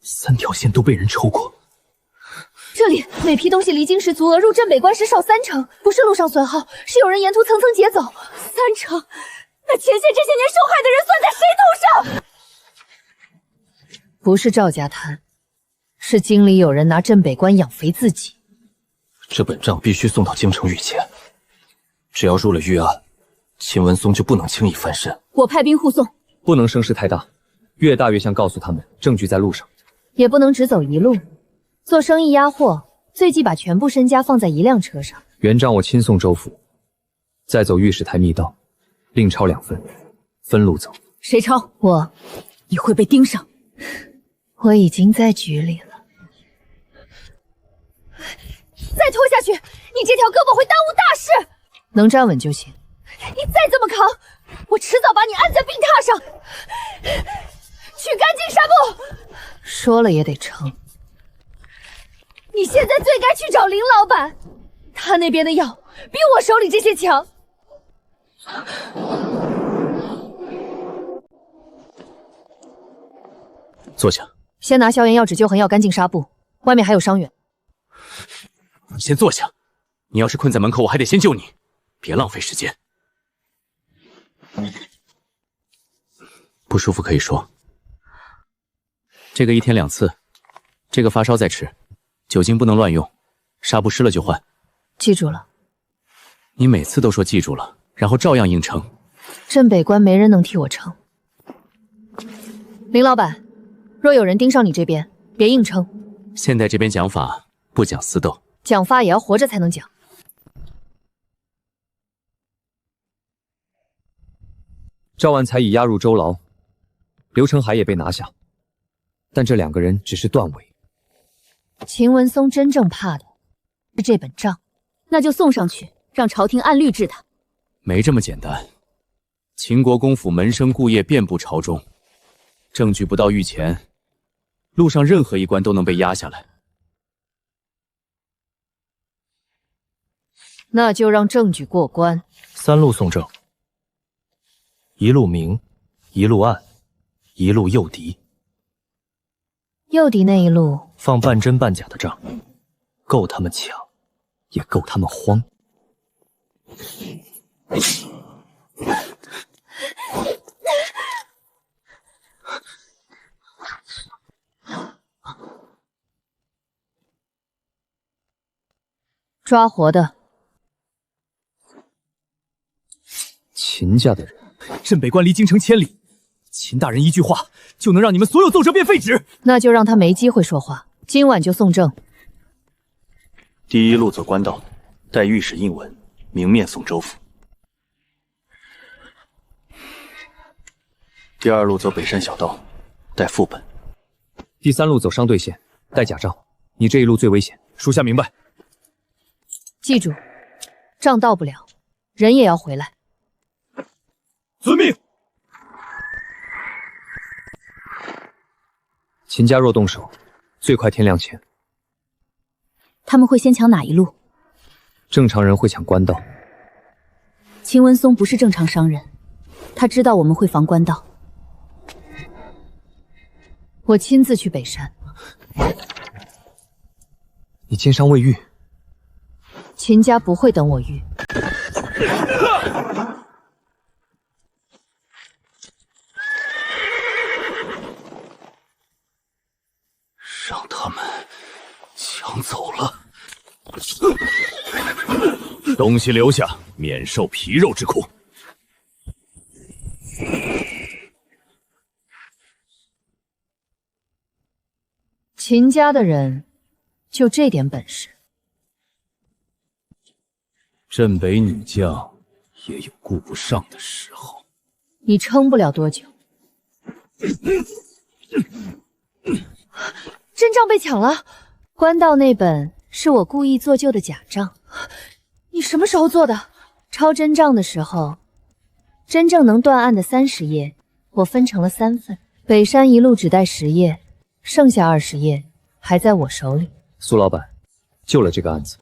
L: 3条线都被人抽过。
A: 这里每批东西离京时足额入镇北关时少3成，不是路上损耗，是有人沿途层层劫走。3成，那前线这些年受害的人算在谁头上？不是赵家贪，是京里有人拿镇北关养肥自己。
L: 这本账必须送到京城御前，只要入了御案，秦文松就不能轻易翻身。
C: 我派兵护送，
L: 不能声势太大，越大越像告诉他们证据在路上。
A: 也不能只走一路，做生意压货，最忌把全部身家放在一辆车上。
L: 原账我亲送州府，再走御史台密道，另抄2份，分路走。
C: 谁抄？
A: 我。
C: 你会被盯上。
A: 我已经在局里了。
G: 再拖下去，你这条胳膊会耽误大事。
A: 能站稳就行。
G: 你再这么扛，我迟早把你按在病榻上，取干净纱布。
A: 说了也得成。
G: 你现在最该去找林老板，他那边的药比我手里这些强。
D: 坐下。
A: 先拿消炎药、止旧痕药、干净纱布，外面还有伤员。
D: 你先坐下。你要是困在门口，我还得先救你，别浪费时间。不舒服可以说。这个1天2次，这个发烧再吃，酒精不能乱用，纱布湿了就换。
A: 记住了。
D: 你每次都说记住了，然后照样硬撑。
A: 镇北关没人能替我撑。林老板，若有人盯上你这边，别硬撑。
D: 现在这边讲法不讲私斗，
A: 讲法也要活着才能讲。
L: 赵万才已押入州牢，刘成海也被拿下，但这2个人只是断尾。
A: 秦文松真正怕的是这本账，
C: 那就送上去，让朝廷按律治他。
D: 没这么简单。秦国公府门生故业遍布朝中，证据不到御前，路上任何一关都能被压下来。
A: 那就让证据过关。
I: 3路送证，一路明，一路暗，一路诱敌。
A: 诱敌那一路
I: 放半真半假的账，够他们抢，也够他们慌。
A: 抓活的。
L: 秦家的人。
B: 镇北关离京城1000里，秦大人一句话就能让你们所有奏折变废纸。
A: 那就让他没机会说话，今晚就送证。
M: 第1路走官道，待御史印文，明面送州府。第2路走北山小道，带副本。
L: 第3路走商兑县，带假账。你这一路最危险。
B: 属下明白。
A: 记住，账到不了，人也要回来。
B: 遵命。
L: 秦家若动手，最快天亮前。
C: 他们会先抢哪一路？
L: 正常人会抢官道。
C: 秦文松不是正常商人，他知道我们会防官道。
A: 我亲自去北山。
L: 你奸商未愈，
A: 秦家不会等我愈。
M: 让他们抢走了。
E: 东西留下，免受皮肉之苦。
A: 秦家的人就这点本事。
E: 镇北女将也有顾不上的时候。
A: 你撑不了多久。真账被抢了，官道那本是我故意做旧的假账。你什么时候做的？抄真账的时候，真正能断案的30页，我分成了3份。北山一路只带10页，剩下20页还在我手里。
L: 苏老板，救了这个案子。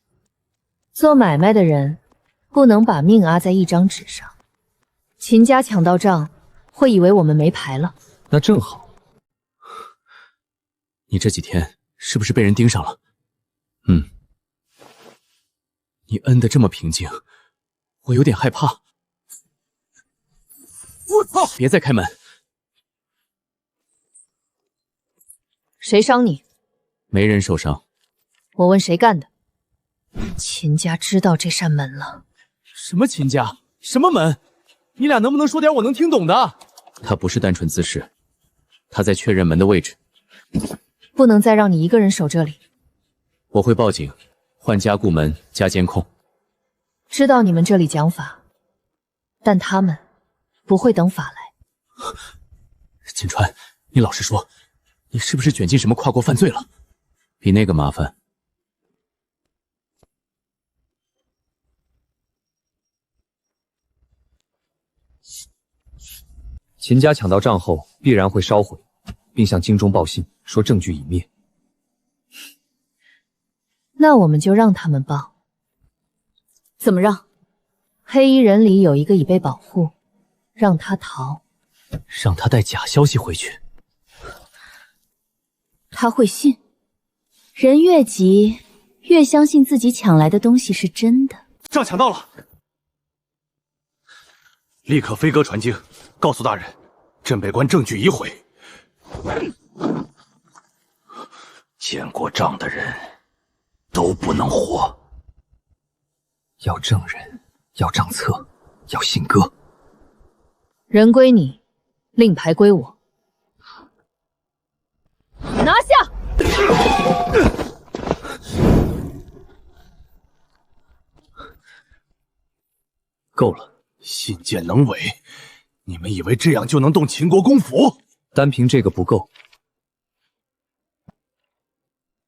A: 做买卖的人不能把命压在一张纸上。秦家抢到账，会以为我们没牌了。
L: 那正好，
D: 你这几天是不是被人盯上了？你摁得这么平静，我有点害怕。我操！别再开门！
A: 谁伤你？
D: 没人受伤。
A: 我问谁干的？秦家知道这扇门了。
B: 什么秦家？什么门？你俩能不能说点我能听懂的？
D: 他不是单纯滋事，他在确认门的位置。
A: 不能再让你一个人守这里。
D: 我会报警，换加固门加监控。
A: 知道你们这里讲法，但他们不会等法来。
D: 锦川，你老实说，你是不是卷进什么跨国犯罪了？比那个麻烦。
L: 秦家抢到账后必然会烧毁，并向京中报信，说证据已灭。
A: 那我们就让他们报。
C: 怎么让？
A: 黑衣人里有一个已被保护，让他逃。
D: 让他带假消息回去。
C: 他会信。人越急，越相信自己抢来的东西是真的。
M: 账抢到了，立刻飞鸽传京，告诉大人，镇北关证据已毁。见过账的人都不能活。
L: 要证人，要账册，要信鸽。
A: 人归你，令牌归我。拿下！
M: 够了，信件能伪，你们以为这样就能动秦国公府？
L: 单凭这个不够，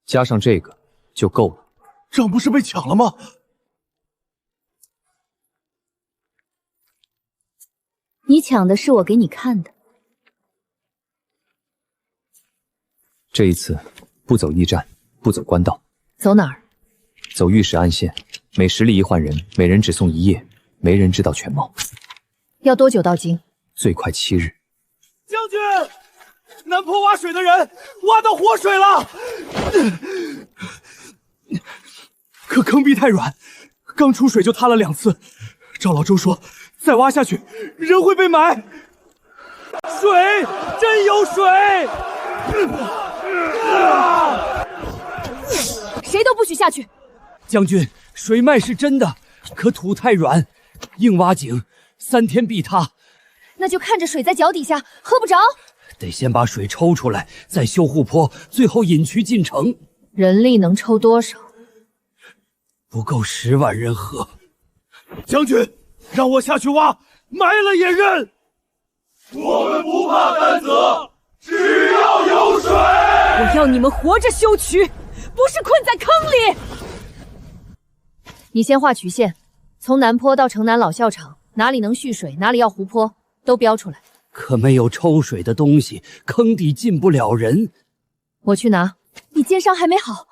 L: 加上这个就够了。
M: 账不是被抢了吗？
C: 你抢的是我给你看的。
L: 这一次不走驿站，不走官道，
A: 走哪儿？
L: 走御史暗线，每10里1换人，每人只送1夜，没人知道全貌。
A: 要多久到京？
L: 最快7日。
B: 将军，南坡挖水的人挖到活水了，可坑壁太软，刚出水就塌了2次。赵老周说，再挖下去人会被埋。水，真有水！
G: 谁都不许下去！
B: 将军，水脉是真的，可土太软，硬挖井3天必塌。
G: 那就看着水在脚底下，喝不着。
K: 得先把水抽出来，再修护坡，最后引渠进城。
A: 人力能抽多少？
K: 不够10万人喝。
B: 将军，让我下去挖，埋了也认。
N: 我们不怕担责，只要有水。
G: 我要你们活着修渠，不是困在坑里。
A: 你先画渠线，从南坡到城南老校场，哪里能蓄水，哪里要湖泊，都标出来。
K: 可没有抽水的东西，坑底进不了人。
A: 我去拿。你肩伤还没好，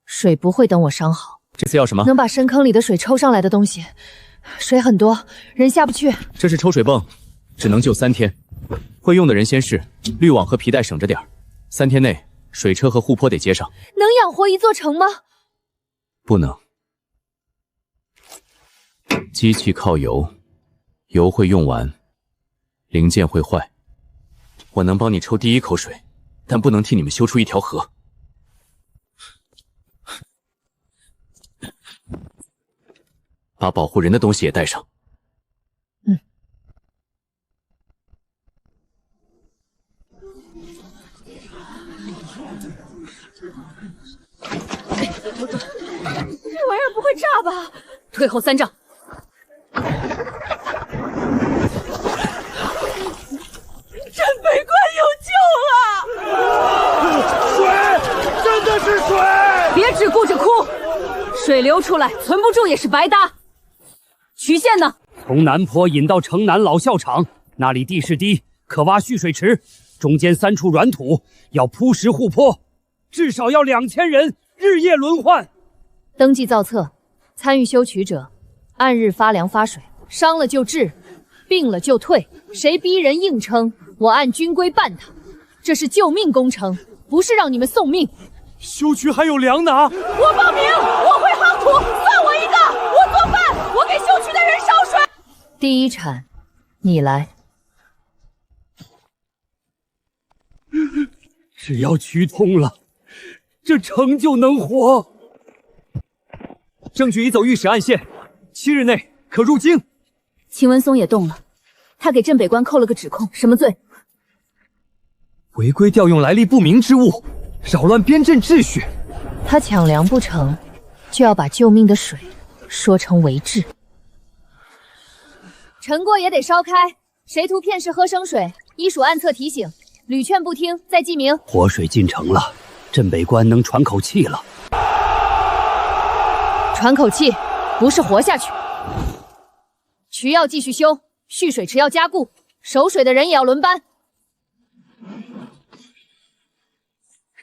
A: 水不会等我伤好。
D: 这次要什么？
A: 能把深坑里的水抽上来的东西。水很多，人下不去。
D: 这是抽水泵，只能救3天。会用的人先试，滤网和皮带省着点儿。3天内，水车和护坡得接上。
G: 能养活一座城吗？
D: 不能。机器靠油，油会用完，零件会坏。我能帮你抽第1口水，但不能替你们修出一条河。把保护人的东西也带上。
G: 这玩意儿不会炸吧？
C: 退后3丈。
G: 镇北关有救了！
B: 水，真的是水！
C: 别只顾着哭，水流出来，存不住也是白搭。渠线呢？
K: 从南坡引到城南老校场，那里地势低，可挖蓄水池，中间3处软土，要铺石护坡，至少要2000人，日夜轮换。
A: 登记造册，参与修渠者，按日发粮发水，伤了就治，病了就退。谁逼人硬撑，我按军规办他。这是救命工程，
G: 不是让你们送命。
B: 修渠还有粮拿。
G: 我报名，我会夯土，算我一个。我做饭，我给修渠的人烧水。
A: 第一铲，你来。
K: 只要渠通了，这城就能活。
I: 证据已走御史案线，7日内可入京。
C: 秦文松也动了，他给镇北关扣了个指控，什么罪？
L: 违规调用来历不明之物，扰乱边镇秩序。
A: 他抢粮不成，就要把救命的水说成违制。
G: 陈锅也得烧开，谁图骗士喝生水，依属暗册提醒，屡劝不听，再记名。
K: 活水进城了，镇北关能喘口气了。
A: 喘口气，不是活下去。渠要继续修，蓄水池要加固，守水的人也要轮班。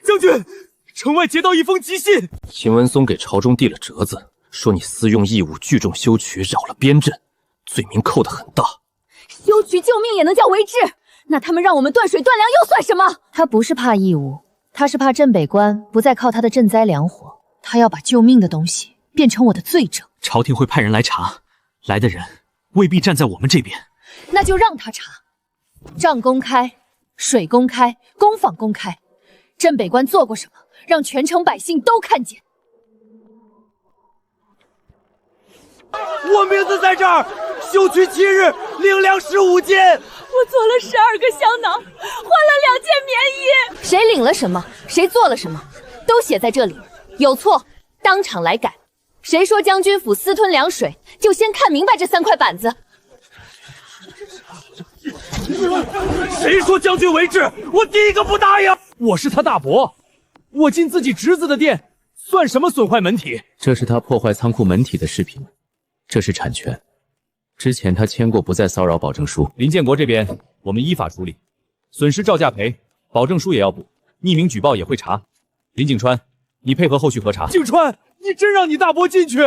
B: 将军，城外接到一封急信。
E: 秦文松给朝中递了折子，说你私用义务聚众修渠，扰了边镇，罪名扣得很大。
C: 修渠救命也能叫违制？那他们让我们断水断粮又算什么？
A: 他不是怕义务，他是怕镇北关不再靠他的赈灾粮活，他要把救命的东西变成我的罪证。
I: 朝廷会派人来查，来的人未必站在我们这边。
A: 那就让他查，账公开，水公开，公坊公开，镇北关做过什么，让全城百姓都看见。
B: 我名字在这儿，修渠7日，领粮15斤。
G: 我做了12个香囊，换了2件棉衣。
A: 谁领了什么，谁做了什么，都写在这里。有错，当场来改。谁说将军府私吞粮水，就先看明白这3块板子。
B: 谁说将军违制？我第一个不答应。
I: 我是他大伯，我进自己侄子的店，算什么损坏门体？
D: 这是他破坏仓库门体的视频，这是产权。之前他签过不再骚扰保证书。
E: 林建国这边我们依法处理，损失照价赔，保证书也要补，匿名举报也会查。林景川，你配合后续核查。
B: 景川，你真让你大伯进去？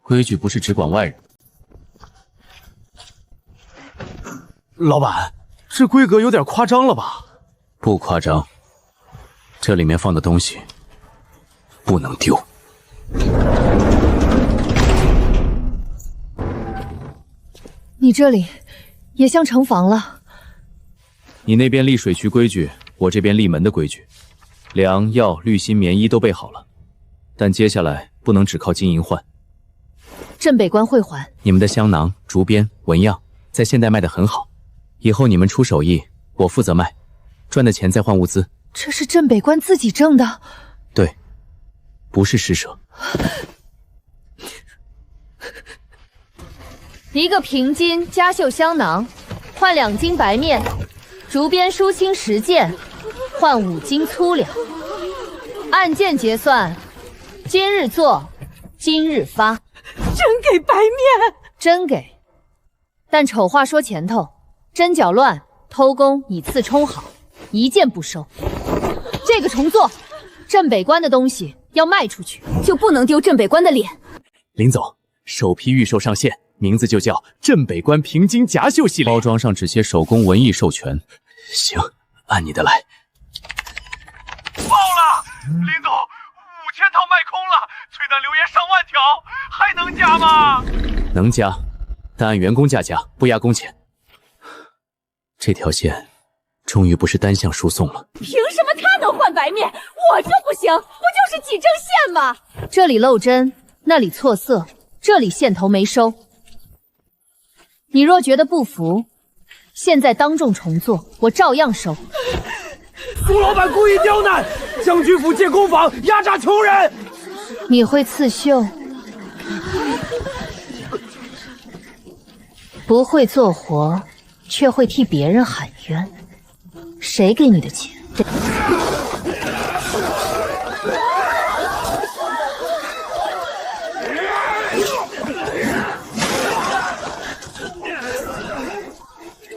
D: 规矩不是只管外人。
B: 老板，这规格有点夸张了吧？
D: 不夸张，这里面放的东西不能丢。
A: 你这里也像城防了。
D: 你那边立水渠规矩，我这边立门的规矩。粮药、滤芯、棉衣都备好了，但接下来不能只靠金银换。
A: 镇北关会还。
D: 你们的香囊、竹编、纹样在现代卖得很好，以后你们出手艺，我负责卖，赚的钱再换物资。
A: 这是镇北关自己挣的？
D: 对，不是施舍。
A: 一个平金嘉绣香囊，换2斤白面；竹编疏青10件，换5斤粗粮。按件结算，今日做，今日发。
G: 真给白面？
A: 真给，但丑话说前头，针脚乱，偷工以次充好，一件不收。这个重做，镇北关的东西要卖出去，
C: 就不能丢镇北关的脸。
D: 林总，首批预售上线，名字就叫镇北关平金夹绣系列，包装上只写手工文艺授权。行，按你的来。
N: 爆了！林总，5000套卖空了，催单留言上万条，还能加吗？
D: 能加，但按员工价加，不压工钱。这条线终于不是单向输送了。
G: 凭什么他能换白面，我就不行？不就是几针线吗？
A: 这里漏针，那里错色，这里线头没收。你若觉得不服，现在当众重做，我照样收。
B: 苏老板故意刁难，将军府借工坊压榨穷人。
A: 你会刺绣，不会做活，却会替别人喊冤。谁给你的钱？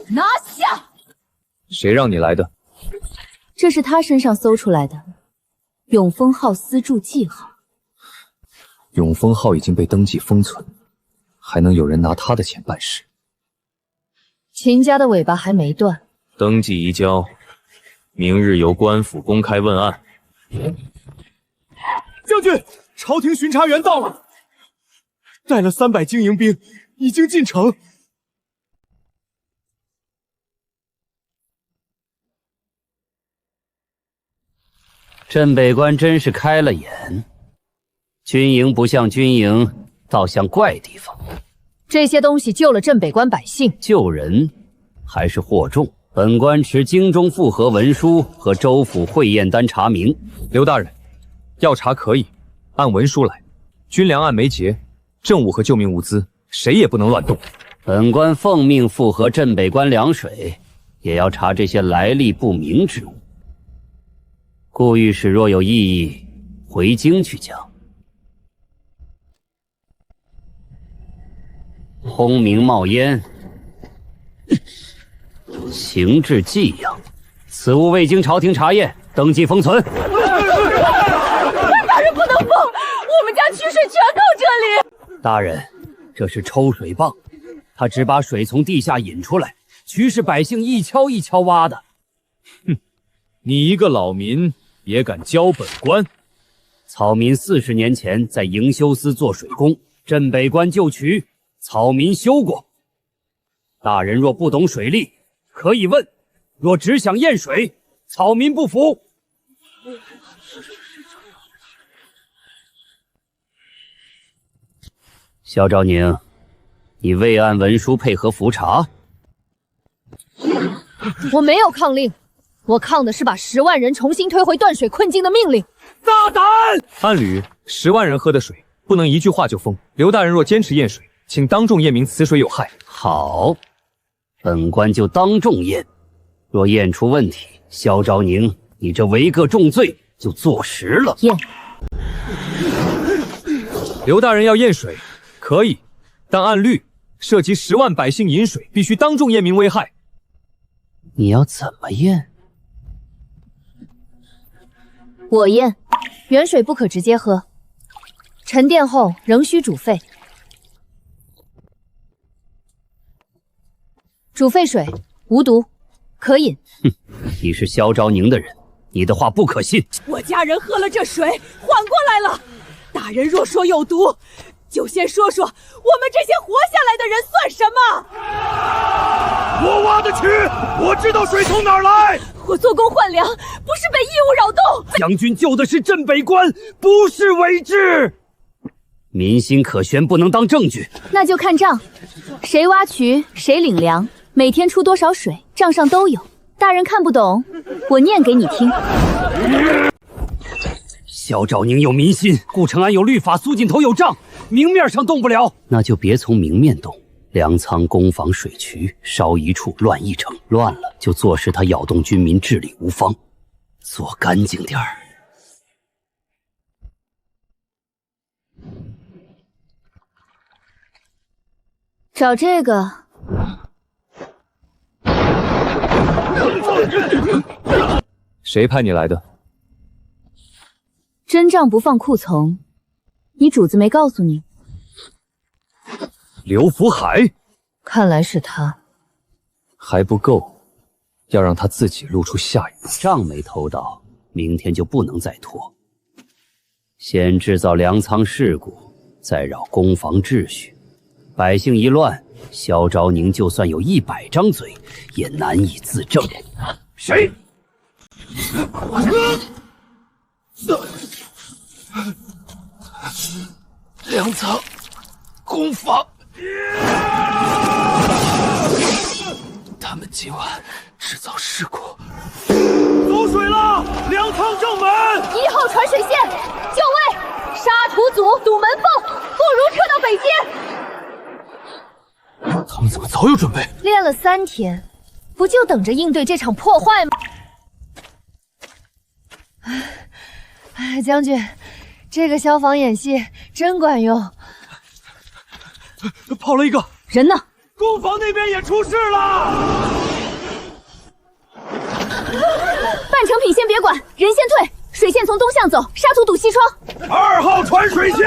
C: 拿下！
L: 谁让你来的？
C: 这是他身上搜出来的永丰号私铸记号。
L: 永丰号已经被登记封存，还能有人拿他的钱办事？
A: 秦家的尾巴还没断。
E: 登记移交，
D: 明日由官府公开问案。
B: 将军，朝廷巡查员到了，带了300精营兵，已经进城。
K: 镇北关真是开了眼，军营不像军营，倒像怪地方。
A: 这些东西救了镇北关百姓，
K: 救人还是获众？本官持京中复核文书和州府会验单查明。
L: 刘大人，要查可以，按文书来。军粮按枚结，政务和救命物资，谁也不能乱动。
K: 本官奉命复核镇北关粮水，也要查这些来历不明之物。顾御史若有异议，回京去讲。轰鸣冒烟，形制寄养，此物未经朝廷查验，登记封存。
G: 大人不能封，我们家取水全靠这里。
K: 大人，这是抽水泵，他只把水从地下引出来，渠是百姓一锹一锹挖的。
E: 哼，你一个老民也敢教本官？
K: 草民40年前在营修司做水工，镇北关旧渠，草民修过。大人若不懂水利，可以问；若只想验水，草民不服。萧昭宁，你未按文书配合伏查。
A: 我没有抗令，我抗的是把10万人重新推回断水困境的命令。
B: 大胆！
L: 按吕10万人喝的水，不能一句话就封。刘大人若坚持验水，请当众验明此水有害。
K: 好，本官就当众验。若验出问题，萧昭宁，你这违革重罪就坐实了。
A: 验。
L: 刘大人要验水，可以，但按律，涉及10万百姓饮水，必须当众验明危害。
K: 你要怎么验？
A: 我验，原水不可直接喝，沉淀后仍需煮沸。煮沸水无毒，可饮。
K: 哼，你是萧昭宁的人，你的话不可信。
G: 我家人喝了这水，缓过来了。大人若说有毒，就先说说我们这些活下来的人算什么？
N: 我挖的渠，我知道水从哪儿来。
G: 我做工换粮，不是被异物扰动。
K: 将军救的是镇北关，不是伪制。民心可悬，不能当证据。
C: 那就看账，谁挖渠，谁领粮，每天出多少水，账上都有。大人看不懂，我念给你听。
K: 萧昭宁有民心，顾承安有律法，苏锦头有账，明面上动不了，那就别从明面动。粮仓、工坊、水渠，烧一处乱一城，乱了就坐实他扰动军民，治理无方，做干净点儿。
C: 找这个。
L: 谁派你来的？
C: 真账不放库从，你主子没告诉你？
L: 刘福海，
A: 看来是他，
L: 还不够，要让他自己露出下一步。
K: 账没偷到，明天就不能再拖。先制造粮仓事故，再扰攻防秩序，百姓一乱，萧昭宁就算有100张嘴，也难以自正。
N: 谁？
B: 粮仓、工坊，他们今晚制造事故。
N: 走水了！粮仓正门
G: 1号传水线，就位！沙土组堵门缝，不如撤到北街。
B: 他们怎么早有准备？
A: 练了3天，不就等着应对这场破坏吗？将军，这个消防演习真管用。
B: 跑了一个
C: 人呢？
N: 工坊那边也出事了。
C: 半成品先别管，人先退，水线从东向走，沙土堵西窗。
N: 2号传水线，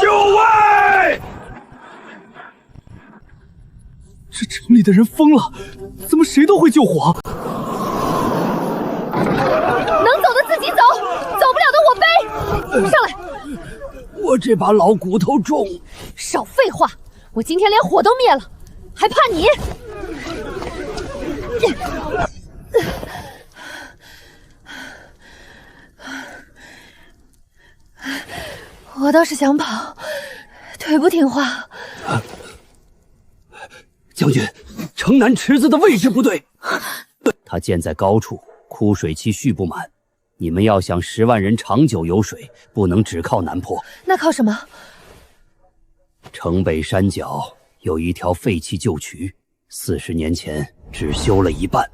N: 就位！
B: 这城里的人疯了，怎么谁都会救火？
A: 能走的自己走，走不了的我背。上来！
K: 我这把老骨头重。
A: 少废话！我今天连火都灭了，还怕你？我倒是想跑，腿不听话。
K: 将军，城南池子的位置不对，它建在高处，枯水期蓄不满。你们要想10万人长久有水，不能只靠南坡。
A: 那靠什么？
K: 城北山脚有一条废弃旧渠，40年前只修了一半。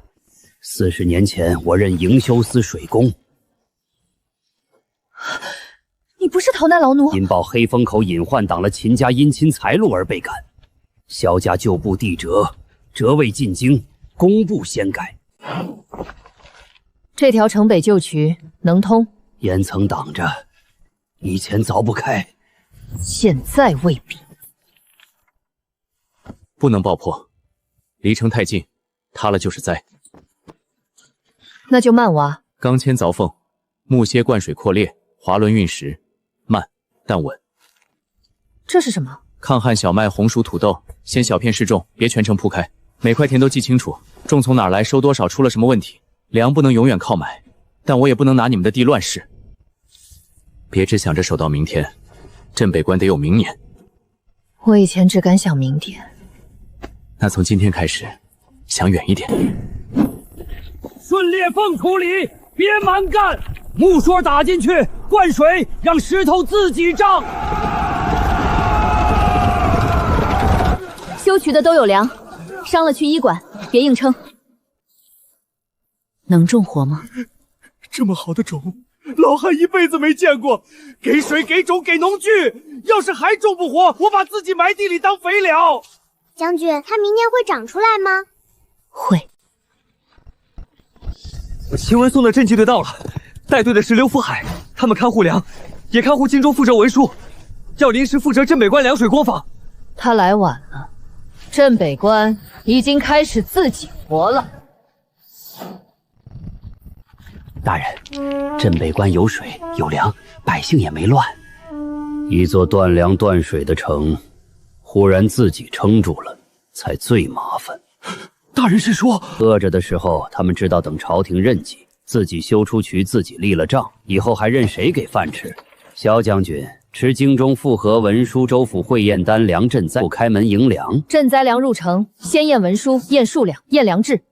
K: 40年前我任营修司水工。
A: 你不是逃难劳奴？
K: 因报黑风口隐患挡了秦家姻亲财路而被赶。萧家旧部地折未进京，工部先改。
A: 这条城北旧渠能通？
K: 烟层挡着，以前凿不开，
A: 现在未必。
D: 不能爆破，离城太近，塌了就是灾。
A: 那就慢挖。
D: 钢钎凿缝，木楔灌水扩裂，滑轮运石，慢但稳。
A: 这是什么？
D: 抗旱小麦、红薯、土豆，先小片示众，别全城铺开。每块田都记清楚，种从哪儿来，收多少，出了什么问题。粮不能永远靠买，但我也不能拿你们的地乱试。别只想着守到明天，镇北关得有明年。
A: 我以前只敢想明天，
D: 那从今天开始，想远一点。
K: 顺裂缝处理，别蛮干。木栓打进去，灌水，让石头自己胀。
C: 修渠的都有粮，伤了去医馆，别硬撑。能种活吗？
B: 这么好的种，老汉一辈子没见过。给水，给种，给农具，要是还种不活，我把自己埋地里当肥料。
O: 将军，它明年会长出来吗？
A: 会。
L: 秦文送的镇骑队到了，带队的是刘福海，他们看护粮，也看护荆州副州文书，要临时负责镇北关粮水工坊。
A: 他来晚了，镇北关已经开始自己活了。
K: 大人，镇北关有水有粮，百姓也没乱。一座断粮断水的城，忽然自己撑住了，才最麻烦。
B: 大人是说，
K: 饿着的时候，他们知道等朝廷任己，自己修出渠，自己立了账，以后还任谁给饭吃？萧将军，持京中复合文书州府会验单粮赈灾，不开门迎粮。
A: 赈灾粮入城，先验文书，验数量，验粮制。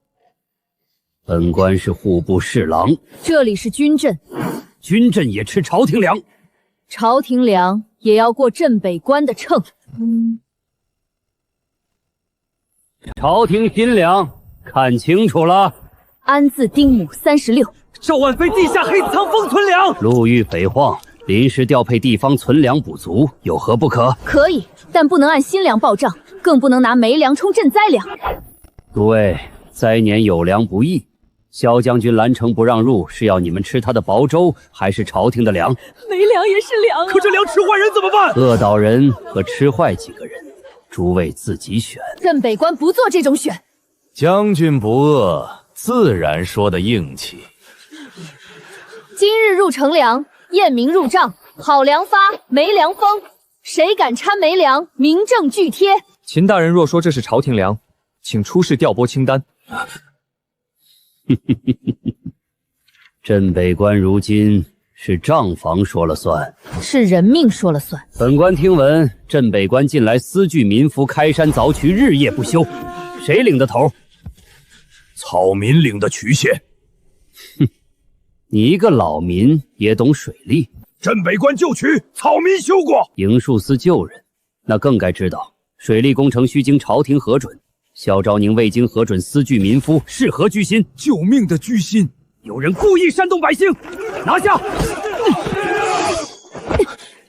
K: 本官是户部侍郎，
A: 这里是军镇，
K: 军镇也吃朝廷粮，
A: 朝廷粮也要过镇北关的秤。
K: 朝廷新粮，看清楚了。
C: 安字丁母36，
L: 赵万飞地下黑仓封存粮。
K: 路遇匪荒，临时调配地方存粮补足，有何不可？
C: 可以，但不能按新粮报账，更不能拿没粮充赈灾粮。
K: 诸位，灾年有粮不易。萧将军拦城不让入，是要你们吃他的薄粥，还是朝廷的粮？
G: 没粮也是粮啊！
B: 可这粮吃坏人怎么办？
K: 饿倒人和吃坏几个人，诸位自己选。
A: 镇北关不做这种选。
E: 将军不饿，自然说的硬气。
A: 今日入城粮，验明入账，好粮发，没粮封。谁敢掺没粮，明正俱贴。
L: 秦大人若说这是朝廷粮，请出示调拨清单。
K: 镇北关如今是账房说了算，
A: 是人命说了算。
K: 本官听闻镇北关近来私聚民夫，开山凿渠，日夜不休，谁领的头？
E: 草民领的渠县。
K: 哼，你一个老民也懂水利？
E: 镇北关旧渠，草民修过。
K: 营树司旧人，那更该知道，水利工程需经朝廷核准。萧昭宁未经核准私聚民夫，是何居心？
E: 救命的居心！
K: 有人故意煽动百姓，拿下！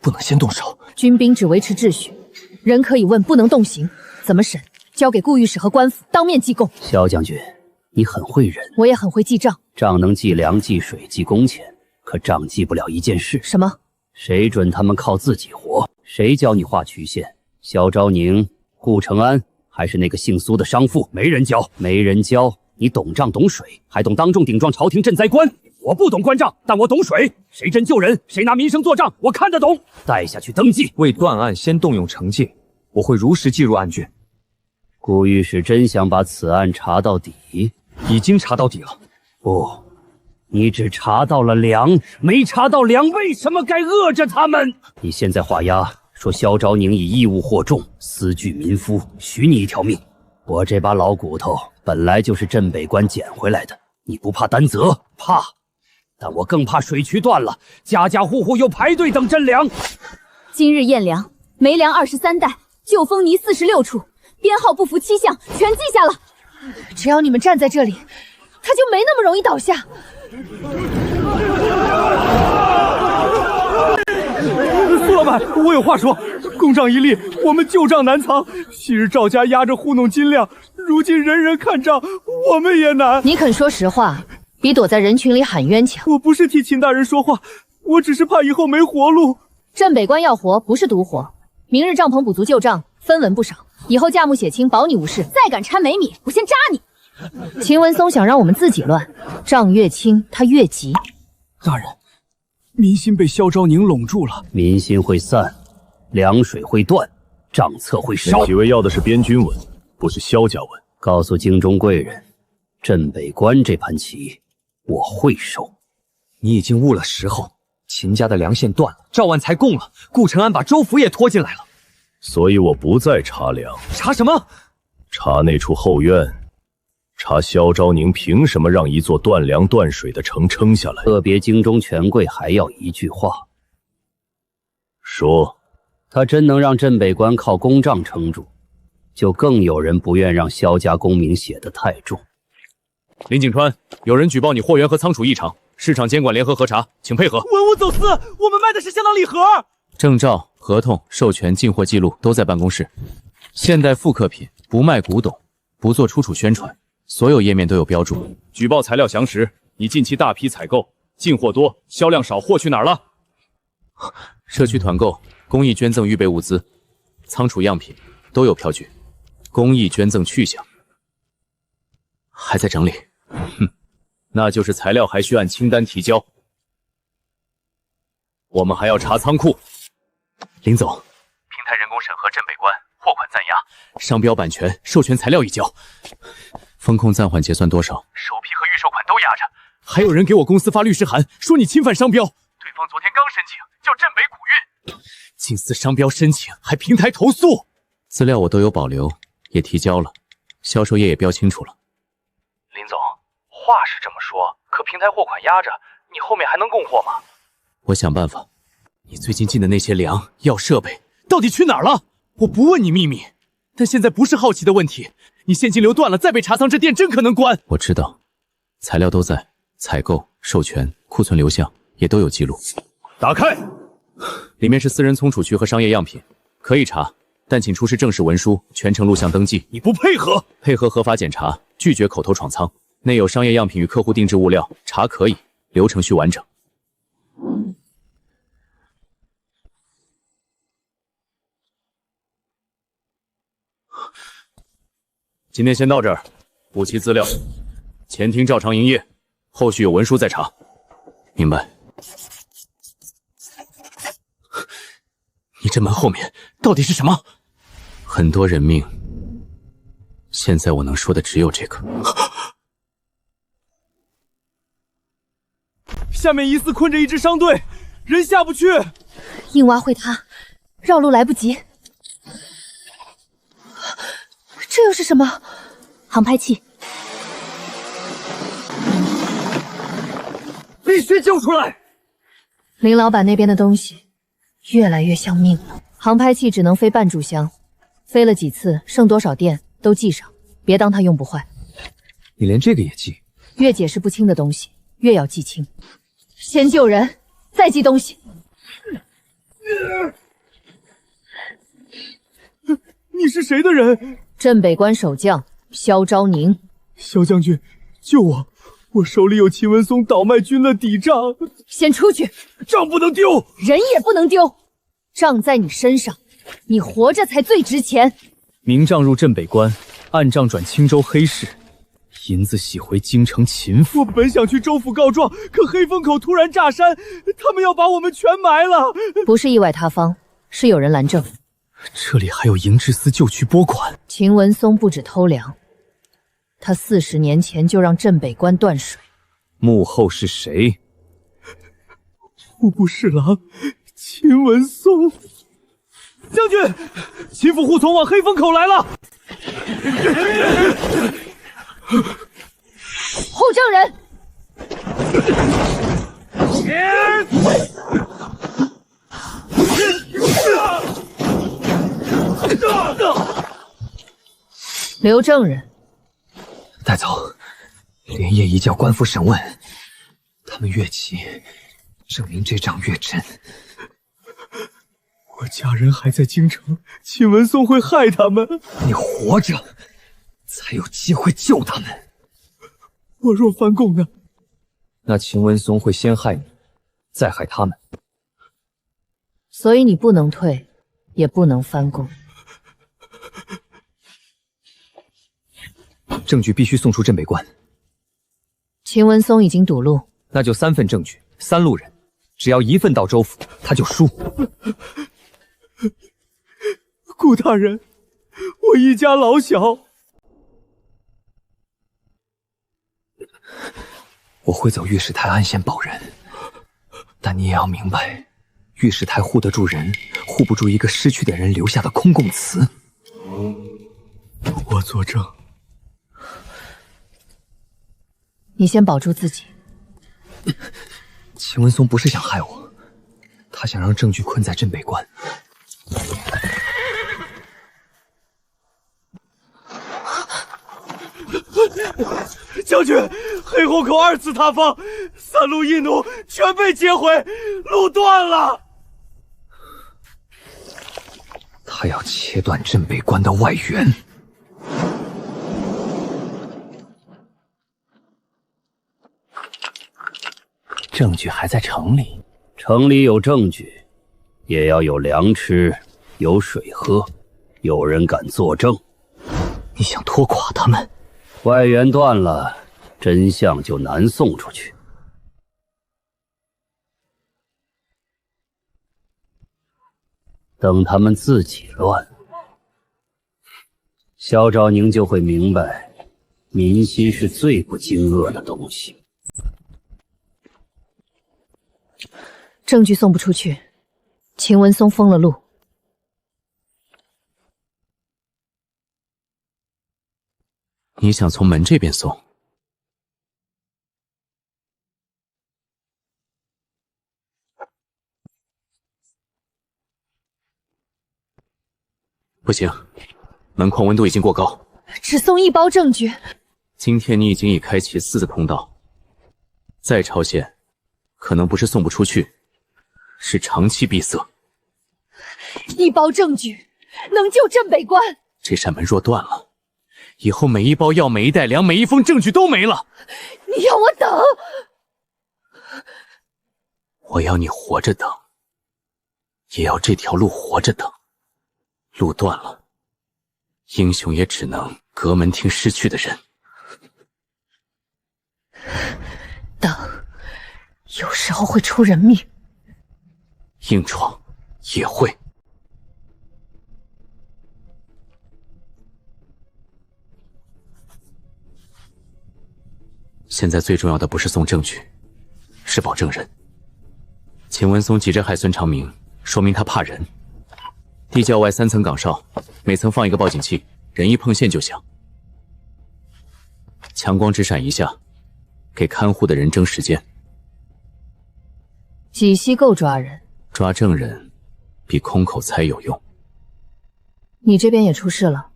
B: 不能先动手。
A: 军兵只维持秩序，人可以问，不能动刑。怎么审？交给顾御史和官府当面记供。
K: 萧将军，你很会忍，
A: 我也很会记账。
K: 账能记粮、记水、记工钱，可账记不了一件事。
A: 什么？
K: 谁准他们靠自己活？谁教你画曲线？萧昭宁、顾承安。还是那个姓苏的商妇，没人教，没人教。你懂账懂水，还懂当众顶撞朝廷赈灾官。我不懂官账，但我懂水。谁真救人，谁拿民生做账，我看得懂。带下去登记。
L: 为断案先动用惩戒，我会如实记入案卷。
K: 顾御史真想把此案查到底？
L: 已经查到底了。
K: 不，你只查到了梁，没查到梁为什么该扼着他们。你现在画押说萧昭宁以义务惑众，私拒民夫，许你一条命。我这把老骨头本来就是镇北关捡回来的，你不怕担责？怕，但我更怕水渠断了，家家户户又排队等赈粮。
C: 今日验粮，煤粮23袋，旧封泥46处，编号不符7项，全记下了。
A: 只要你们站在这里，他就没那么容易倒下。
B: 苏老板，我有话说。公账一立，我们旧账难藏。昔日赵家压着糊弄金亮，如今人人看账，我们也难。
A: 你肯说实话，比躲在人群里喊冤强。
B: 我不是替秦大人说话，我只是怕以后没活路。
A: 镇北关要活，不是独活。明日帐篷补足旧账，分文不少。以后价目写清，保你无事。
C: 再敢掺煤米，我先扎你！
A: 秦文松想让我们自己乱，账越清他越急。
B: 大人，民心被萧昭宁笼住了，
K: 民心会散，粮水会断，账册会烧。
M: 几位要的是边军文，不是萧家文。
K: 告诉京中贵人，镇北关这盘棋我会收。
L: 你已经误了时候，秦家的粮线断了，赵万才供了，顾承安把周府也拖进来了。
M: 所以我不再查粮。
L: 查什么？
M: 查那处后院，查萧昭宁凭什么让一座断粮断水的城撑下来？
K: 特别京中权贵还要一句话。
M: 说，
K: 他真能让镇北关靠公账撑住，就更有人不愿让萧家功名写得太重。
D: 林景川，有人举报你货源和仓储异常，市场监管联合核查，请配合。
B: 文物走私，我们卖的是香囊礼盒。
D: 证照、合同、授权、进货记录都在办公室。现代复刻品，不卖古董，不做出处宣传，所有页面都有标注。
E: 举报材料详实，你近期大批采购，进货多，销量少，货去哪儿了？
D: 社区团购、公益捐赠预备物资、仓储样品都有票据，公益捐赠去向还在整理。哼，那就是材料还需按清单提交。我们还要查仓库。林总，
J: 平台人工审核镇北关，货款暂押，
D: 商标版权、授权材料已交，风控暂缓结算多少？
J: 首批和预售款都压着。
D: 还有人给我公司发律师函，说你侵犯商标。
J: 对方昨天刚申请，叫镇北古运。
D: 近似商标申请，还平台投诉。资料我都有保留，也提交了，销售页也标清楚了。
J: 林总，话是这么说，可平台货款压着，你后面还能供货吗？
D: 我想办法。你最近进的那些粮、药、设备到底去哪儿了？我不问你秘密，但现在不是好奇的问题。你现金流断了，再被查仓，这店真可能关。我知道，材料都在，采购、授权、库存流向也都有记录。
E: 打开，
D: 里面是私人仓储区和商业样品，可以查，但请出示正式文书，全程录像登记。
E: 你不配合？
D: 配合合法检查，拒绝口头闯仓。内有商业样品与客户定制物料，查可以，流程需完整。今天先到这儿，补齐资料，前厅照常营业，后续有文书再查。明白。你这门后面到底是什么？很多人命。现在我能说的只有这个。
B: 下面疑似困着一支商队，人下不去。
A: 硬挖会塌，绕路来不及。这又是什么？
C: 航拍器。
K: 必须救出来！
A: 林老板那边的东西越来越像命了。航拍器只能飞半炷香，飞了几次，剩多少电都记上，别当它用不坏。
L: 你连这个也记？
A: 越解释不清的东西，越要记清。先救人，再记东西。
B: 你是谁的人？
A: 镇北关守将萧昭宁。
B: 萧将军，救我！我手里有秦文松倒卖军的底账。
A: 先出去！
B: 账不能丢，
A: 人也不能丢。账在你身上，你活着才最值钱。
I: 明账入镇北关，暗账转青州黑市，
H: 银子洗回京城秦府。
B: 我本想去州府告状，可黑风口突然炸山，他们要把我们全埋了。
A: 不是意外塌方，是有人拦政。
H: 这里还有银质司就去拨款。
A: 秦文松不止偷粮，他40年前就让镇北关断水。
E: 幕后是谁？
B: 户部侍郎秦文松。将军，秦府护从往黑风口来了。
A: 护证人。刘证人，
L: 带走，连夜移交官府审问。他们越急，证明这仗越真。
B: 我家人还在京城，秦文松会害他们。
L: 你活着，才有机会救他们。
B: 我若翻供呢？
L: 那秦文松会先害你，再害他们。
A: 所以你不能退，也不能翻供。
L: 证据必须送出镇北关。
A: 秦文松已经堵路，
L: 那就3份证据，3路人，只要1份到州府，他就输。
B: 顾大人，我一家老小。
L: 我会走御史台安县保人，但你也要明白，御史台护得住人，护不住一个失去的人留下的空供词。
B: 我作证。
A: 你先保住自己。
L: 秦文松不是想害我，他想让证据困在镇北关。
B: 将军，黑虹口2次塌方，3路印弩全被截毁，路断了。
L: 他要切断镇北关的外援。
K: 证据还在城里，城里有证据，也要有粮吃，有水喝，有人敢作证。
L: 你想拖垮他们？
K: 外援断了，真相就难送出去。等他们自己乱，萧昭宁就会明白，民心是最不惊愕的东西。
A: 证据送不出去，秦文松封了路。
D: 你想从门这边送？不行，门框温度已经过高。
A: 只送1包证据。
D: 今天你已经已开启4次通道，再超限，可能不是送不出去，是长期闭塞。
A: 1包证据能救镇北关。
D: 这扇门若断了，以后每一包药、每一袋粮、每一封证据都没了。
A: 你要我等？
D: 我要你活着等，也要这条路活着等。路断了，英雄也只能隔门听失去的人。
A: 等，有时候会出人命。
D: 硬闯也会。现在最重要的不是送证据，是保证人。秦文松急着害孙长明，说明他怕人。地窖外3层岗哨，每层放一个报警器，人一碰线就响。强光只闪一下，给看护的人争时间。
A: 几息够抓人？
D: 抓证人比空口猜有用。
A: 你这边也出事了？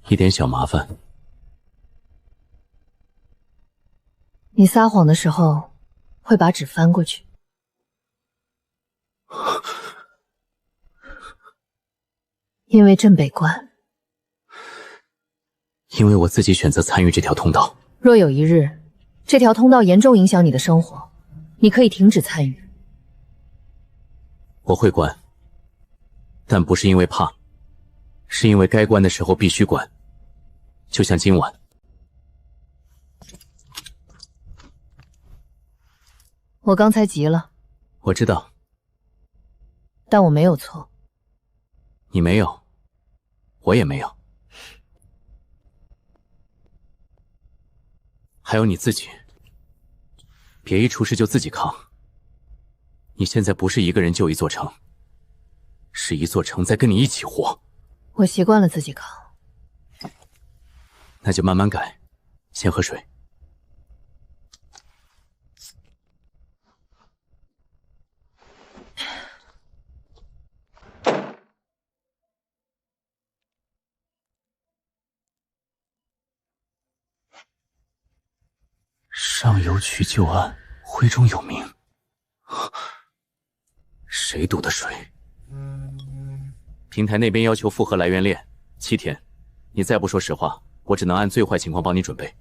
D: 一点小麻烦。
A: 你撒谎的时候会把纸翻过去。因为镇北关。
D: 因为我自己选择参与这条通道。
A: 若有一日，这条通道严重影响你的生活，你可以停止参与。
D: 我会关，但不是因为怕，是因为该关的时候必须关。就像今晚，
A: 我刚才急了，
D: 我知道，
A: 但我没有错。
D: 你没有，我也没有，还有你自己，别一出事就自己扛。你现在不是一个人救一座城，是一座城在跟你一起活。
A: 我习惯了自己扛。
D: 那就慢慢改，先喝水。上游区旧案，徽中有名。谁赌的水？平台那边要求复合来源链7天，你再不说实话，我只能按最坏情况帮你准备。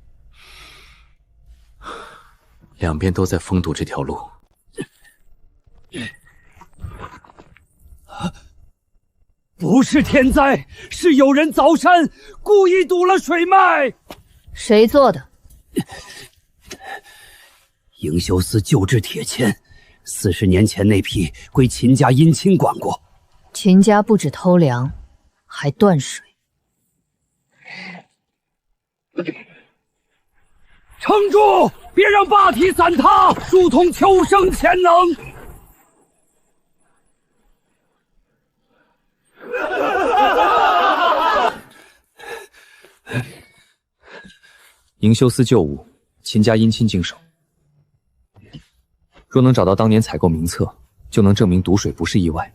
D: 两边都在封堵这条路。
K: 不是天灾，是有人凿山，故意堵了水脉。
A: 谁做的？
K: 营修司旧制铁钎，40年前那批归秦家姻亲管过。
A: 秦家不止偷粮，还断水。
K: 撑住，别让坝体散塌，疏通秋生潜能。
L: 营修司旧物，秦家姻亲经手。若能找到当年采购名册，就能证明堵水不是意外。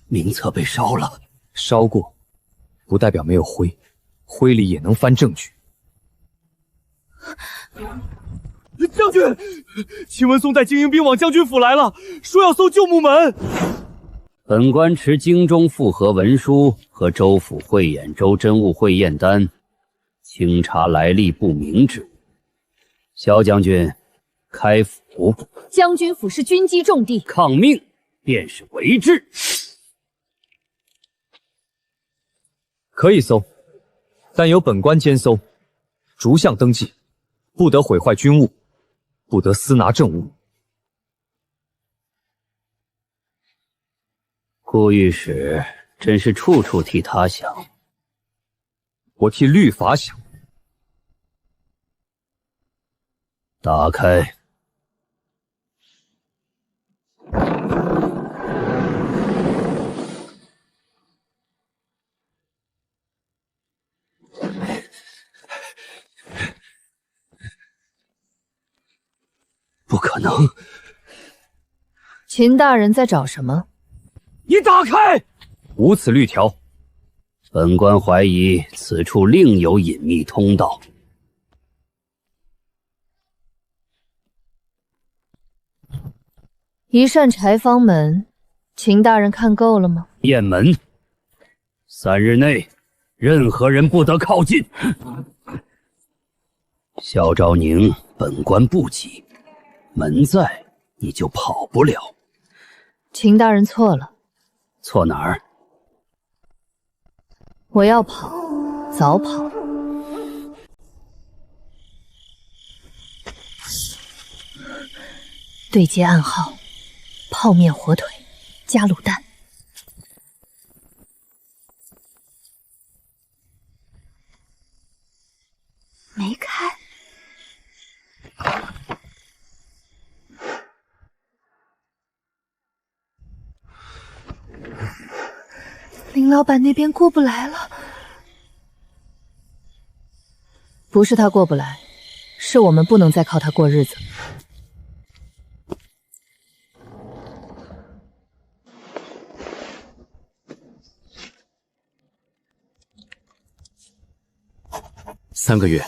K: 名册被烧了，
L: 烧过，不代表没有灰，灰里也能翻证据。
B: 将军，秦文松带精英兵往将军府来了，说要搜旧木门。
K: 本官持京中复核文书和州府汇演州真物会验单，清查来历不明者。萧将军，开府。
C: 将军府是军机重地，
K: 抗命便是为治。
L: 可以搜，但由本官监搜，逐项登记，不得毁坏军物，不得私拿政物。
K: 顾御史真是处处替他想。
L: 我替律法想。
K: 打开。不可能！
A: 秦大人在找什么？
K: 你打开！
L: 无此律条。
K: 本官怀疑此处另有隐秘通道。
A: 一扇柴房门，秦大人看够了吗？
K: 雁门，3日内，任何人不得靠近。萧昭宁，本官不急。门在，你就跑不了。
A: 秦大人错了。
K: 错哪儿？
A: 我要跑，早跑。对接暗号：泡面火腿加卤蛋。
O: 没开。
A: 林老板那边过不来了。不是他过不来，是我们不能再靠他过日子。
D: 3个月，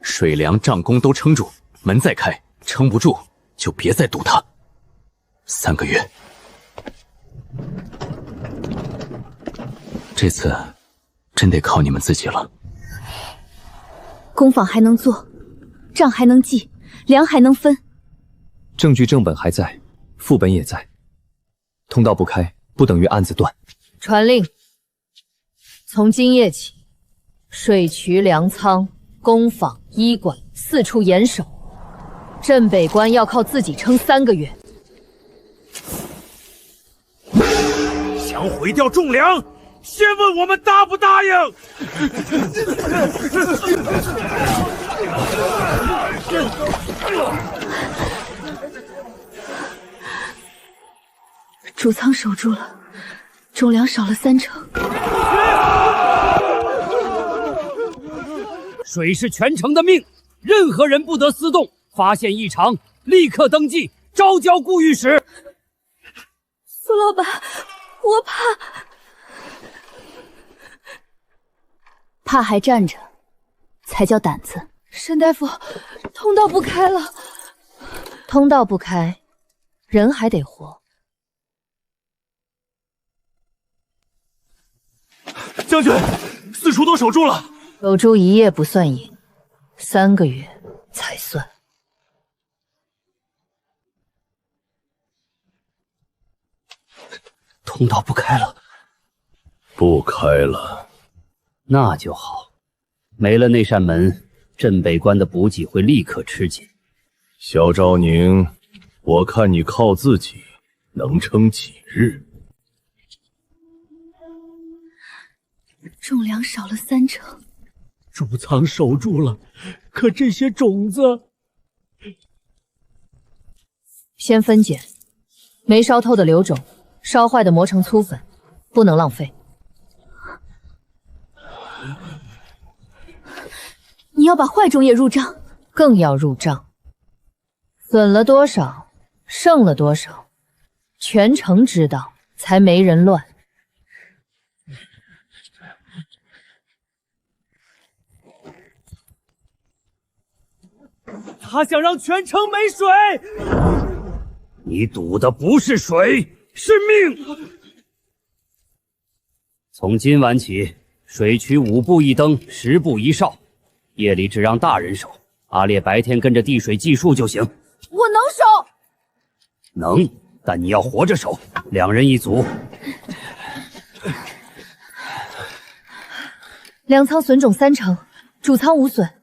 D: 水粮账工都撑住，门再开，撑不住就别再堵它。3个月。这次真得靠你们自己了。
C: 工坊还能做，账还能记，粮还能分。
L: 证据正本还在，副本也在，通道不开，不等于案子断。
A: 传令，从今夜起，水渠、粮仓、工坊、医馆4处严守，镇北关要靠自己撑3个月。
N: 想毁掉仲良，先问我们答不答应？
O: 主仓守住了，种粮少了30%。
K: 水是全城的命，任何人不得私动，发现异常立刻登记，招交顾御史。
O: 苏老板，我怕。
C: 怕还站着，才叫胆子。
A: 沈大夫，通道不开了。通道不开，人还得活。
B: 将军，四处都守住了。
A: 守住1夜不算赢，3个月才算。
K: 通道不开了。
M: 不开了。
K: 那就好，没了那扇门，镇北关的补给会立刻吃紧。
M: 萧昭宁，我看你靠自己能撑几日？
O: 种粮少了30%。
B: 主仓守住了，可这些种子……
A: 先分拣，没烧透的留种，烧坏的磨成粗粉，不能浪费。
O: 你要把坏种也入账，
A: 更要入账。损了多少，剩了多少，全城知道，才没人乱。
B: 他想让全城没水，
K: 你赌的不是水，是命。从今晚起，水渠5步一灯，10步一哨，夜里只让大人守，阿烈白天跟着递水计数就行。
O: 我能守。
K: 能，但你要活着守，2人一组。
A: 粮仓损种30%，主仓无损。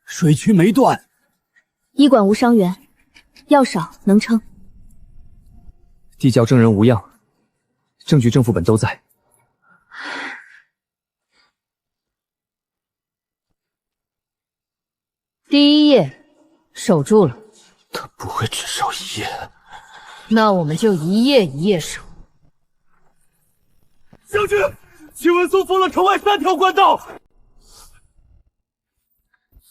K: 水渠没断。
C: 医馆无伤员，药少能撑。
L: 地窖证人无恙，证据、证副本都在。
A: 第1夜守住了。
L: 他不会只守1夜。
A: 那我们就1夜1夜守。
B: 将军，秦文松封了城外3条官道。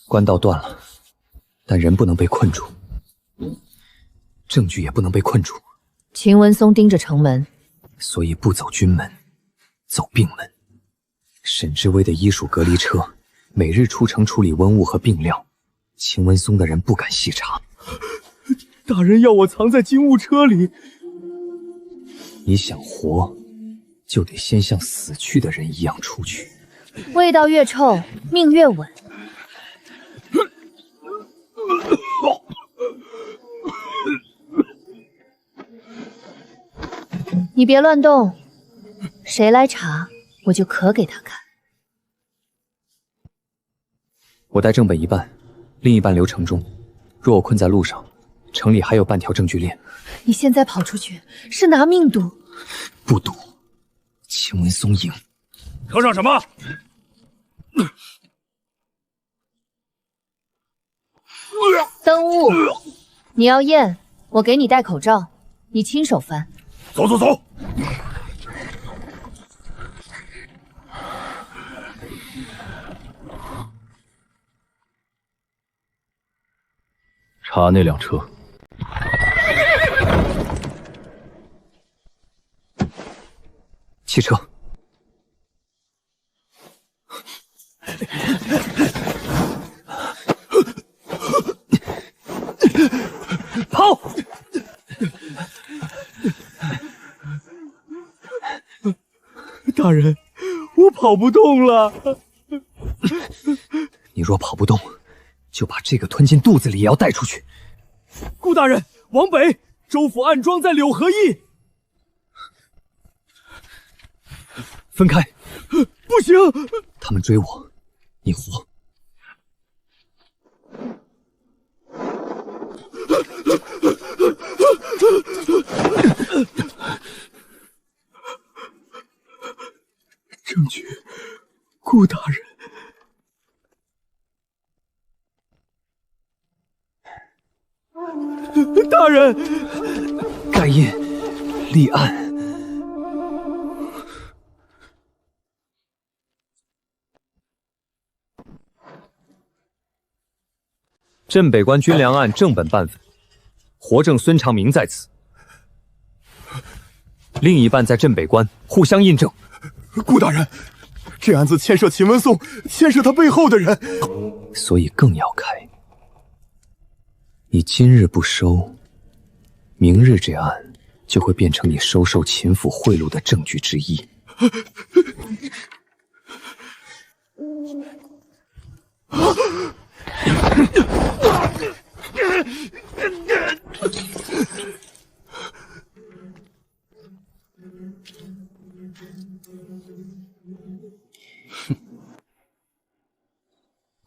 L: 官道断了，但人不能被困住，证据也不能被困住。
A: 秦文松盯着城门，
L: 所以不走军门，走病门。沈之威的医属隔离车每日出城处理瘟物和病料，秦文松的人不敢细查。
B: 大人要我藏在金物车里。
L: 你想活，就得先像死去的人一样出去。
A: 味道越臭，命越稳。你别乱动，谁来查，我就可给他看。
L: 我带正本一半，另一半留城中。若我困在路上，城里还有半条证据链。
A: 你现在跑出去是拿命赌。
L: 不赌，秦文松赢。
N: 头上什么？
A: 灯雾，你要验，我给你戴口罩，你亲手翻。
N: 走走走。
M: 查那辆车。
L: 汽车。
K: 跑！
B: 大人，我跑不动了。
L: 你若跑不动，就把这个吞进肚子里也要带出去。
B: 顾大人，往北，州府暗桩在柳河驿。
L: 分开！
B: 不行，
L: 他们追我，你活。
B: 将军，顾大人。大人，
L: 盖印立案。
I: 镇北关军粮案正本半分，活证孙长明在此，另一半在镇北关，互相印证。
B: 顾大人，这案子牵涉秦文颂，牵涉他背后的人，
L: 所以更要开。你今日不收，明日这案就会变成你收受秦府贿赂的证据之一。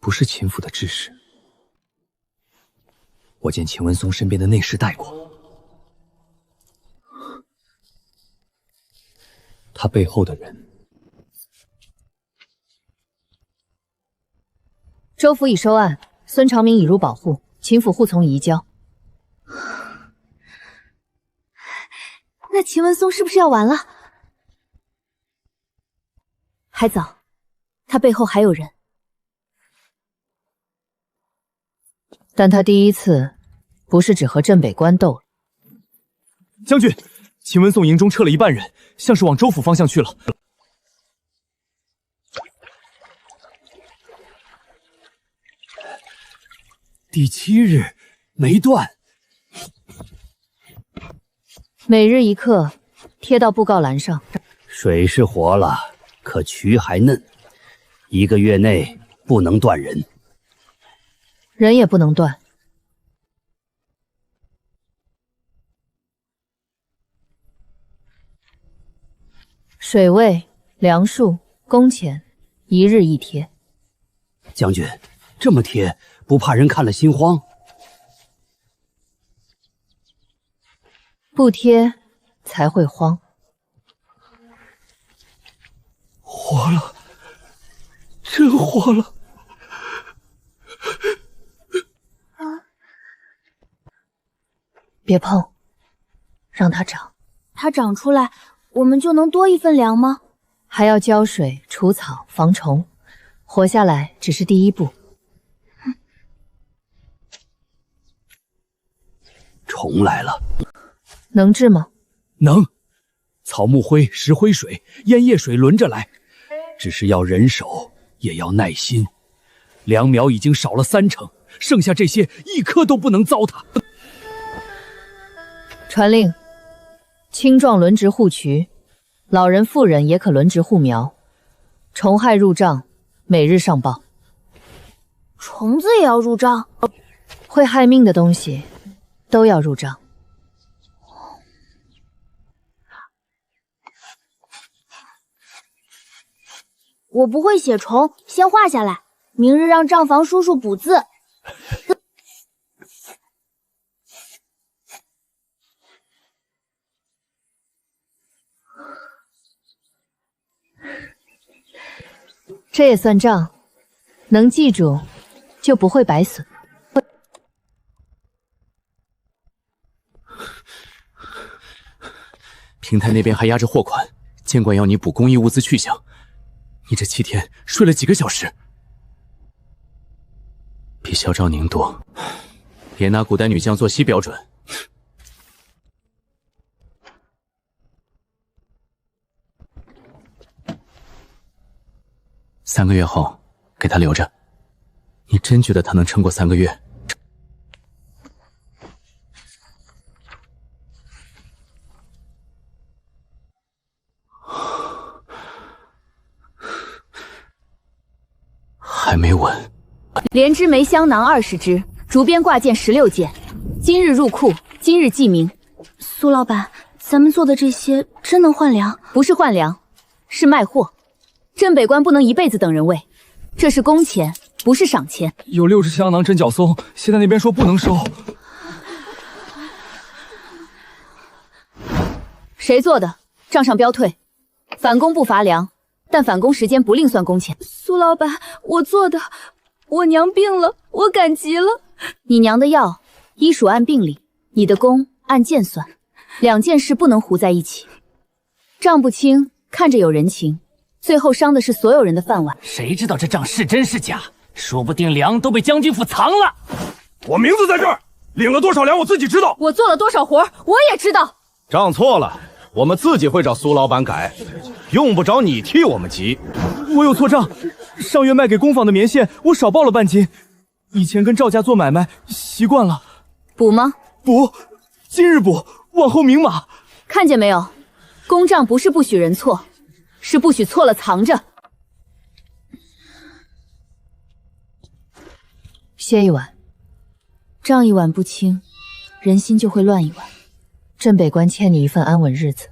L: 不是秦府的指使，我见秦文松身边的内侍带过，他背后的人。
A: 州府已收案，孙长明已入保护，秦府护从移交。
O: 那秦文松是不是要完了？
C: 还早，他背后还有人。
A: 但他第一次不是只和镇北关斗了。
I: 将军，秦文颂营中撤了一半人，像是往州府方向去了。
K: 第7日没断，
A: 每日一刻贴到布告栏上。
K: 水是活了，可渠还嫩，1个月内不能断人，
A: 人也不能断。水位、粮数、工钱，一日一贴。
K: 将军，这么贴，不怕人看了心慌？
A: 不贴才会慌。
B: 活了，真活了！
A: 别碰，让它长。
O: 它长出来，我们就能多1份粮吗？
A: 还要浇水、除草、防虫，活下来只是第一步。
K: 虫来了，
A: 能治吗？
K: 能。草木灰、石灰水、烟叶水轮着来，只是要人手，也要耐心。粮苗已经少了30%，剩下这些一颗都不能糟蹋。
A: 传令，青壮轮值护渠，老人妇人也可轮值护苗。虫害入账，每日上报。
O: 虫子也要入账？
A: 会害命的东西都要入账。
O: 我不会写虫，先画下来，明日让账房叔叔补字。
A: 这也算账，能记住就不会白损。
D: 平台那边还压着货款，监管要你补公益物资去向。你这7天睡了几个小时？比萧昭宁多，别拿古代女将做稀标准。3个月后给他留着。你真觉得他能撑过3个月？还没稳。
C: 莲枝梅香囊20支，竹编挂件16件，今日入库，今日记名。
O: 苏老板，咱们做的这些真能换粮？
C: 不是换粮，是卖货。镇北关不能一辈子等人喂，这是工钱，不是赏钱。
I: 有60香囊针脚松，现在那边说不能收。
C: 谁做的？账上标退。反攻不乏粮，但返工时间不另算工钱。
G: 苏老板，我做的，我娘病了，我赶急了。
C: 你娘的药，医属按病理，你的工按件算，两件事不能糊在一起。账不清，看着有人情，最后伤的是所有人的饭碗。
P: 谁知道这账是真是假？说不定粮都被将军府藏了。
E: 我名字在这儿，领了多少粮我自己知道。
G: 我做了多少活，我也知道。
E: 账错了，我们自己会找苏老板改，用不着你替我们急。
B: 我有错账，上月卖给工坊的棉线我少报了半斤，以前跟赵家做买卖习惯了。
C: 补吗？
B: 补，今日补，往后明码。
C: 看见没有？公账不是不许人错，是不许错了藏着。
A: 歇一晚，
C: 账一晚不清，人心就会乱一晚。
A: 镇北关欠你一份安稳日子。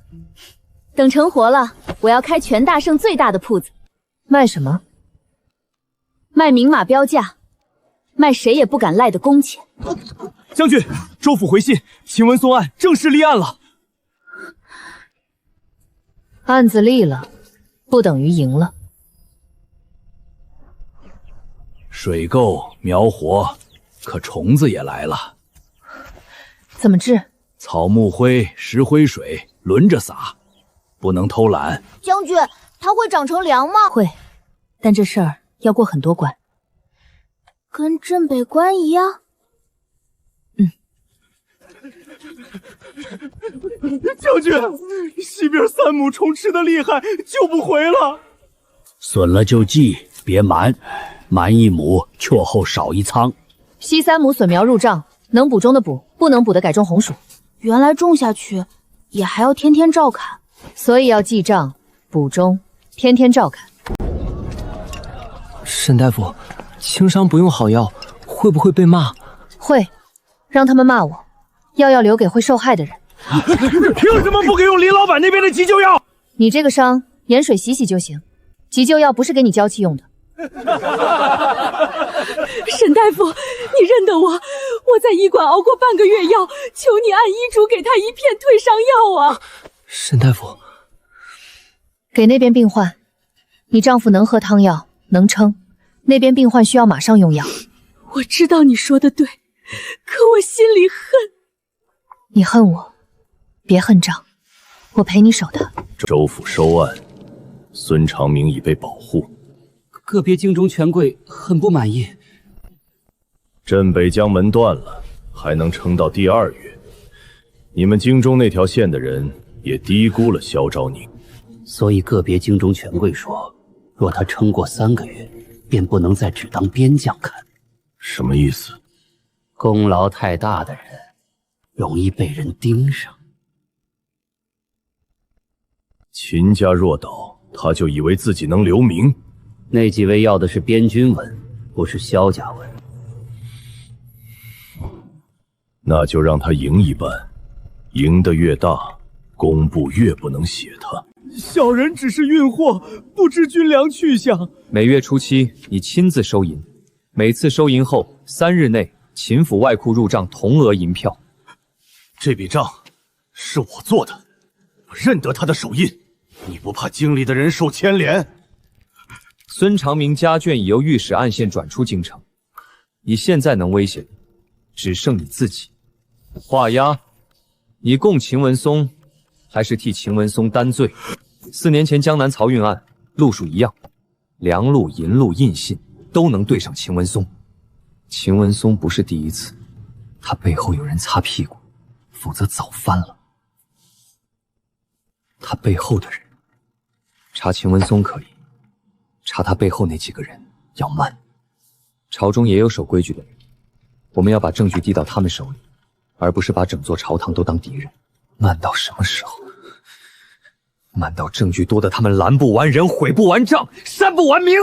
C: 等成活了，我要开全大圣最大的铺子。
A: 卖什么？
C: 卖明码标价，卖谁也不敢赖的工钱。
B: 将军，州府回信，秦文松案正式立案了。
A: 案子立了，不等于赢了。
E: 水够苗活，可虫子也来了。
A: 怎么治？
E: 草木灰、石灰水轮着撒，不能偷懒。
O: 将军，它会长成粮吗？
A: 会，但这事儿要过很多关。
O: 跟镇北关一样？
B: 将军，西边3亩虫吃的厉害，救不回了。
K: 损了就记，别瞒，瞒1亩，却后少1仓。
A: 西3亩笋苗入账，能补种的补，不能补的改种红薯。
O: 原来种下去也还要天天照看，
A: 所以要记账、补种，天天照看。
B: 沈大夫，轻伤不用好药，会不会被骂？
A: 会，让他们骂我。药要留给会受害的人。
E: 凭什么不给用林老板那边的急救药？
A: 你这个伤，盐水洗洗就行。急救药不是给你娇气用的。
G: 沈大夫，你认得我？我在医馆熬过半个月药，求你按医嘱给他一片退伤药啊！
B: 沈大夫，
A: 给那边病患，你丈夫能喝汤药，能撑。那边病患需要马上用药。
G: 我知道你说的对，可我心里恨。
A: 你恨我，别恨账，我陪你守他。
M: 州府收案，孙长明已被保护。
K: 个别京中权贵很不满意。
M: 镇北江门断了，还能撑到第2月。你们京中那条线的人也低估了萧昭宁，
K: 所以个别京中权贵说，若他撑过3个月，便不能再只当边将看。
M: 什么意思？
K: 功劳太大的人，容易被人盯上。
M: 秦家若倒，他就以为自己能留名。
K: 那几位要的是边军文，不是萧家文。
M: 那就让他赢一半，赢得越大，工部越不能写他。
B: 小人只是运货，不知军粮去向。
L: 每月初7，你亲自收银，每次收银后3日内，秦府外库入账同额银票。
E: 这笔账是我做的，我认得他的手印。你不怕京里的人受牵连？
L: 孙长明家眷已由御史按线转出京城，你现在能威胁的，只剩你自己。画押，你供秦文松，还是替秦文松担罪？4年前江南漕运案，路数一样，粮路、银路、印信都能对上秦文松。秦文松不是第一次，他背后有人擦屁股，否则早翻了。他背后的人，查秦文松可以，查他背后那几个人要慢。朝中也有守规矩的人，我们要把证据递到他们手里，而不是把整座朝堂都当敌人。慢到什么时候？慢到证据多得他们拦不完人，毁不完账，删不完名。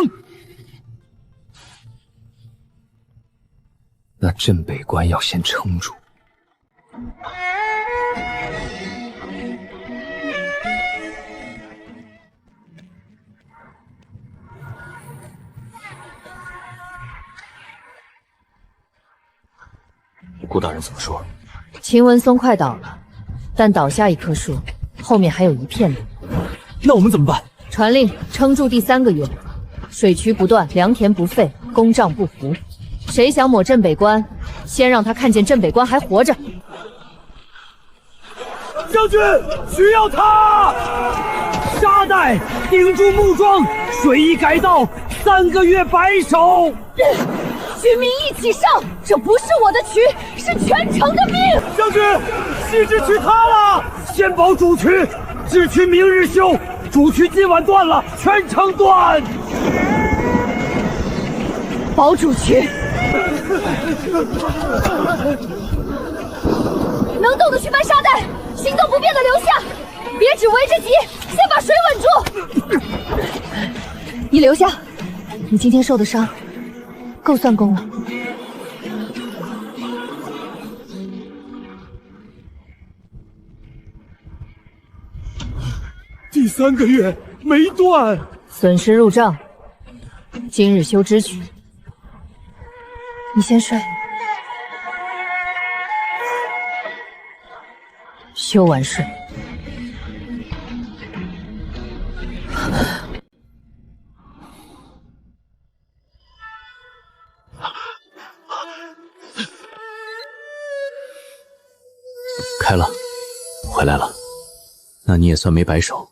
L: 那镇北关要先撑住。
D: 顾大人怎么说？
A: 秦文松快倒了，但倒下一棵树，后面还有一片路。
B: 那我们怎么办？
A: 传令撑住第3个月，水渠不断，良田不废，公账不糊。谁想抹镇北关，先让他看见镇北关还活着。
K: 将军，需要他！沙袋顶住木桩，水一改道，3个月白首。
G: 军民一起上，这不是我的渠，是全城的命。
K: 将军，西支渠塌了，先保主渠，支渠明日修。主渠今晚断了，全城断。
G: 保主渠，能动的去搬沙袋，行动不便的留下，别只围着急，先把水稳住。
A: 你留下，你今天受的伤，够算功了。
B: 第3个月没断，
A: 损失入账。今日修支渠，你先睡。修完睡。
D: 开了，回来了，那你也算没白守。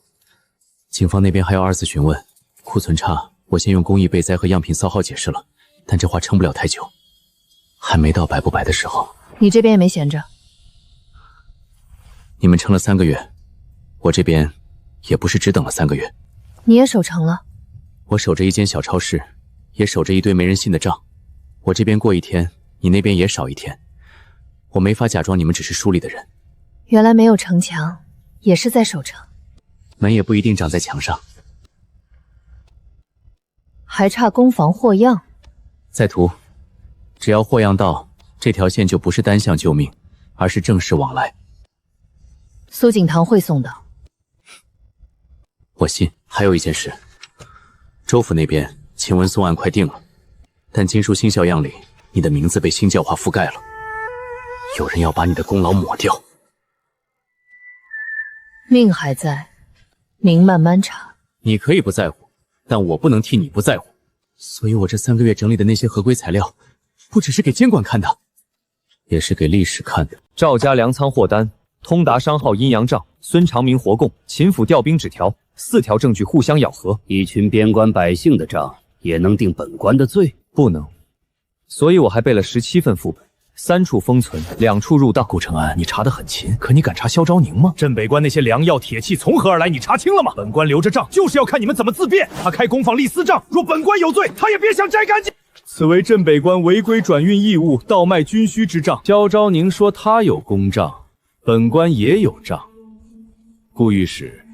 D: 警方那边还要2次询问，库存差，我先用工艺备灾和样品骚耗解释了，但这话撑不了太久，还没到白不白的时候。
A: 你这边也没闲着。
D: 你们撑了3个月，我这边也不是只等了3个月。
A: 你也守城了？
D: 我守着一间小超市，也守着一堆没人信的账。我这边过1天，你那边也少1天。我没法假装你们只是书里的人。
A: 原来没有城墙，也是在守城。
D: 门也不一定长在墙上。
A: 还差攻防货样。
D: 在图，只要货样到，这条线就不是单向救命，而是正式往来。
A: 苏锦堂会送的。
D: 我信。还有一件事，州府那边秦文松案快定了，但经书新校样里，你的名字被新教化覆盖了，有人要把你的功劳抹掉。
A: 命还在，明慢慢查。
D: 你可以不在乎，但我不能替你不在乎。所以我这3个月整理的那些合规材料，不只是给监管看的，也是给历史看的。
L: 赵家粮仓货单、通达商号阴阳账、孙长明活供、秦府调兵纸条，4条证据互相咬合，
K: 一群边关百姓的账也能定本官的罪？
L: 不能。所以我还备了17份副本，3处封存，2处入档。
E: 顾承安，你查得很勤，可你敢查萧昭宁吗？镇北关那些良药铁器从何而来？你查清了吗？本官留着账，就是要看你们怎么自辩。他开工坊立私账，若本官有罪，他也别想摘干净。
B: 此为镇北关违规转运异物、倒卖军需之账。
E: 萧昭宁说他有公账，本官也有账。顾御史，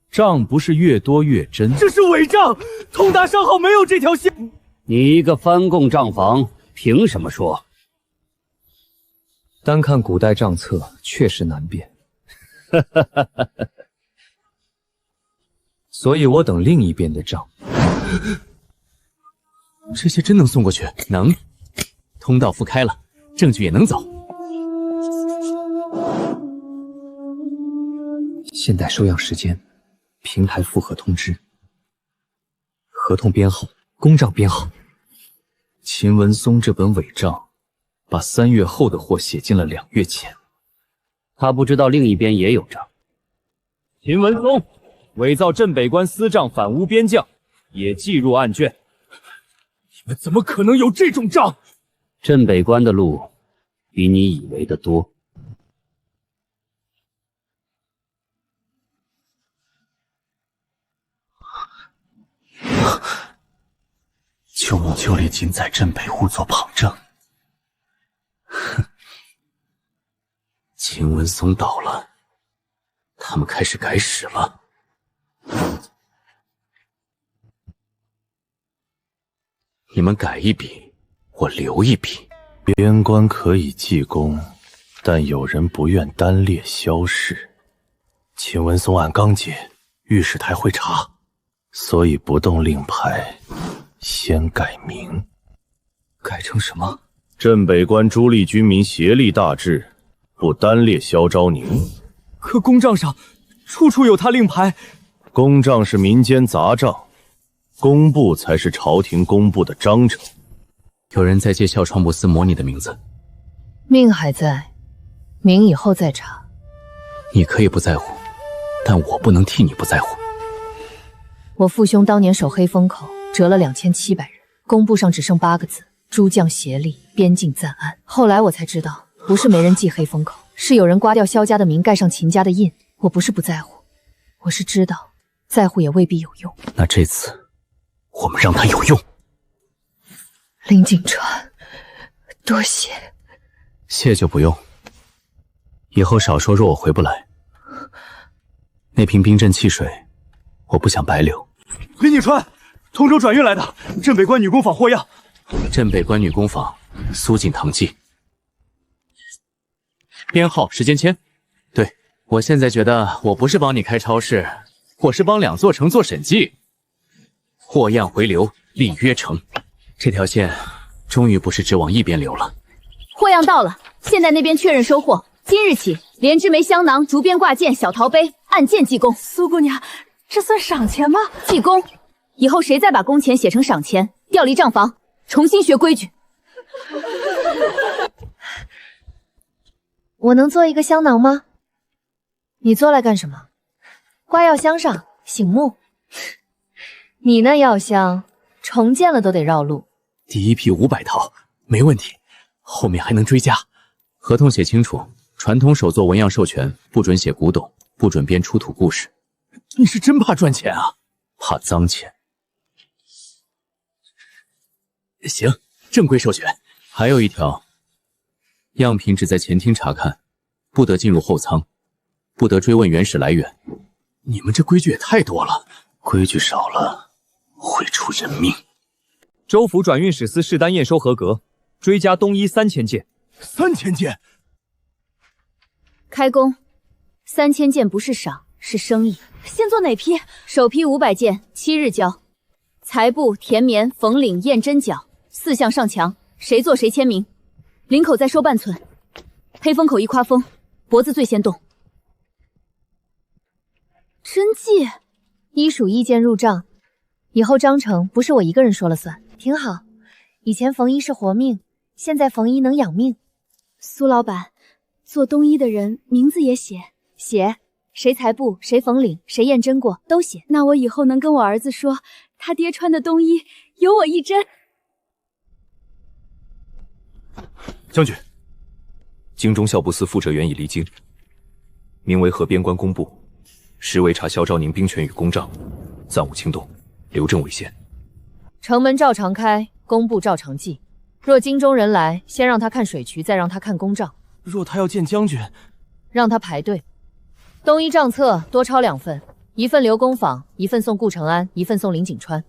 E: 账不是越多越真。
B: 这是伪账，通达商号没有这条线。
K: 你一个翻供账房，凭什么说？
L: 单看古代账册，确实难辨。所以我等另一边的账。
D: 这些真能送过去？能。通道覆开了，证据也能走。
L: 现待收样时间，平台复核通知。合同编号，公账编号。
E: 秦文松这本伪账，把3月后的货写进了2月前。
K: 他不知道另一边也有账。
L: 秦文松伪造镇北关私账反诬边将，也记入案卷。
B: 你们怎么可能有这种账？
K: 镇北关的路比你以为的多。
E: 救命救力尽在镇北误作旁证。
D: 哼，秦文松倒了，他们开始改史了。你们改一笔，我留一笔。
M: 边关可以记功，但有人不愿单列萧氏。秦文松案刚解，御史台会查，所以不动令牌，先改名。
E: 改成什么？
M: 镇北关诸吏军民协力大治，不单列萧昭宁。
B: 可公账上处处有他令牌，
M: 公账是民间杂账，工部才是朝廷公布的章程。
D: 有人在借孝创不思模拟的名字，
A: 命还在，名以后再查。
D: 你可以不在乎，但我不能替你不在乎。
A: 我父兄当年守黑风口，折了2700人，公布上只剩8个字：诸将协力，边境暂安。后来我才知道，不是没人记黑风口，是有人刮掉萧家的名，盖上秦家的印。我不是不在乎，我是知道，在乎也未必有用。
D: 那这次，我们让他有用。
A: 林景川，多谢。
D: 谢就不用。以后少说，若我回不来，那瓶冰镇汽水，我不想白流。
B: 林景川，通州转运来的镇北关女工坊货样。
D: 镇北关女工坊，苏锦堂记，编号时间签。对，我现在觉得我不是帮你开超市，我是帮2座城做审计。货样回流，立约成。这条线终于不是只往一边流了。
C: 货样到了，现在那边确认收货。今日起，连枝梅香囊、竹编挂件、小陶杯按件计工。
G: 苏姑娘，这算赏钱吗？
C: 计工，以后谁再把工钱写成赏钱，调离账房，重新学规矩。
A: 我能做一个香囊吗？你做来干什么？挂药箱上，醒目。你那药箱重建了都得绕路。
D: 第一批500套，没问题，后面还能追加。合同写清楚，传统手作纹样授权，不准写古董，不准编出土故事。你是真怕赚钱啊？怕脏钱。行，正规授权。还有一条，样品只在前厅查看，不得进入后仓，不得追问原始来源。你们这规矩也太多了，规矩少了会出人命。
I: 州府转运使司试单验收合格，追加冬衣3000件。
B: 3000件，
C: 开工。3000件不是赏，是生意。
G: 先做哪批？
C: 首批500件，7日交。裁布、填棉、缝领、验针脚4项上墙，谁做谁签名。领口再收半寸，黑风口一夸风，脖子最先动。
A: 真迹，1属1件入账，以后章程不是我一个人说了算，挺好。以前缝衣是活命，现在缝衣能养命。
G: 苏老板，做冬衣的人名字也写？
A: 写，谁裁布，谁缝领，谁验针过，都写。
G: 那我以后能跟我儿子说，他爹穿的冬衣有我一针。
I: 将军，京中校部司副者员已离京，名为河边关工部，实为查萧昭宁兵权与公账，暂勿轻动，留朕为先。
A: 城门照常开，工部照常记。若京中人来，先让他看水渠，再让他看公账。
B: 若他要见将军，
A: 让他排队。冬衣账册多抄2份，1份留工坊，1份送顾承安，1份送林景川。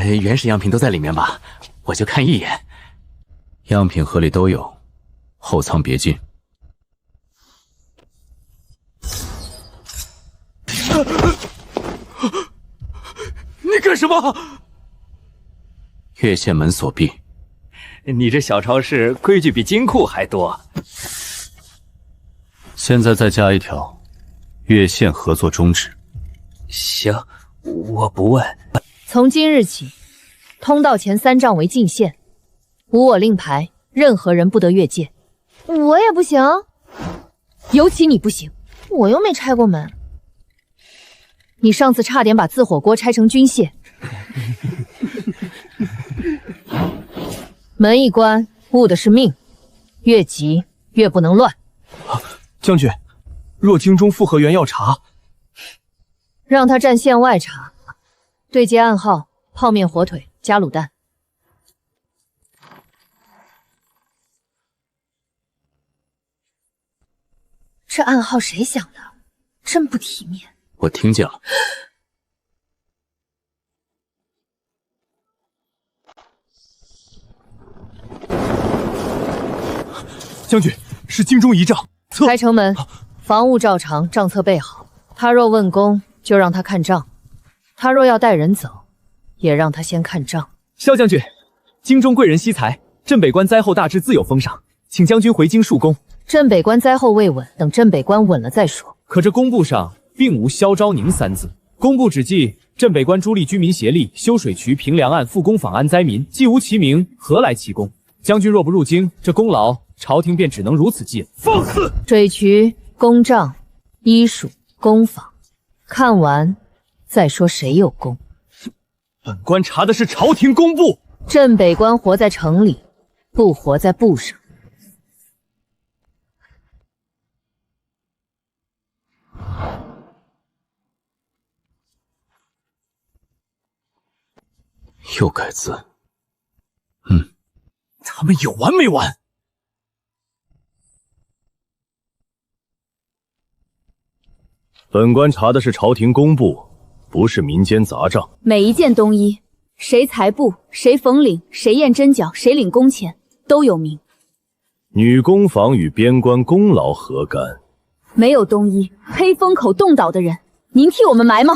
D: 原始样品都在里面吧？我就看一眼。样品盒里都有，后仓别进。
B: 你干什么？
D: 越线门锁闭。
J: 你这小超市规矩比金库还多。
M: 现在再加一条，越线合作终止。
J: 行，我不问。
A: 从今日起，通道前3丈为禁线，无我令牌，任何人不得越界。我也不行，尤其你不行，我又没拆过门。你上次差点把自火锅拆成军械。门一关，误的是命，越急越不能乱。
B: 将军，若京中复合员要查，
A: 让他站线外查，对接暗号：泡面、火腿加卤蛋。这暗号谁想的？真不体面。
D: 我听见了。
B: 将军，是京中仪仗。
A: 开城门，防务照常，账册备好。他若问功，就让他看账；他若要带人走，也让他先看账。
B: 萧将军，京中贵人惜才，镇北关灾后大治自有封赏，请将军回京述功。
A: 镇北关灾后未稳，等镇北关稳了再说。
B: 可这公布上并无萧昭宁三字，公布只记镇北关诸吏居民协力修水渠、平梁岸、复工坊安灾民，既无其名，何来其功？将军若不入京，这功劳朝廷便只能如此记了。
N: 放肆！
A: 水渠、公账、医署、工坊，看完再说谁有功。
B: 本官查的是朝廷公布。
A: 镇北关活在城里，不活在布上。
D: 又改字，
B: 他们有完没完？
M: 本官查的是朝廷公布，不是民间杂账。
C: 每一件冬衣，谁裁布，谁缝领，谁验针脚，谁领工钱，都有名。
M: 女工坊与边关功劳何干？
C: 没有冬衣，黑风口冻倒的人，您替我们埋吗？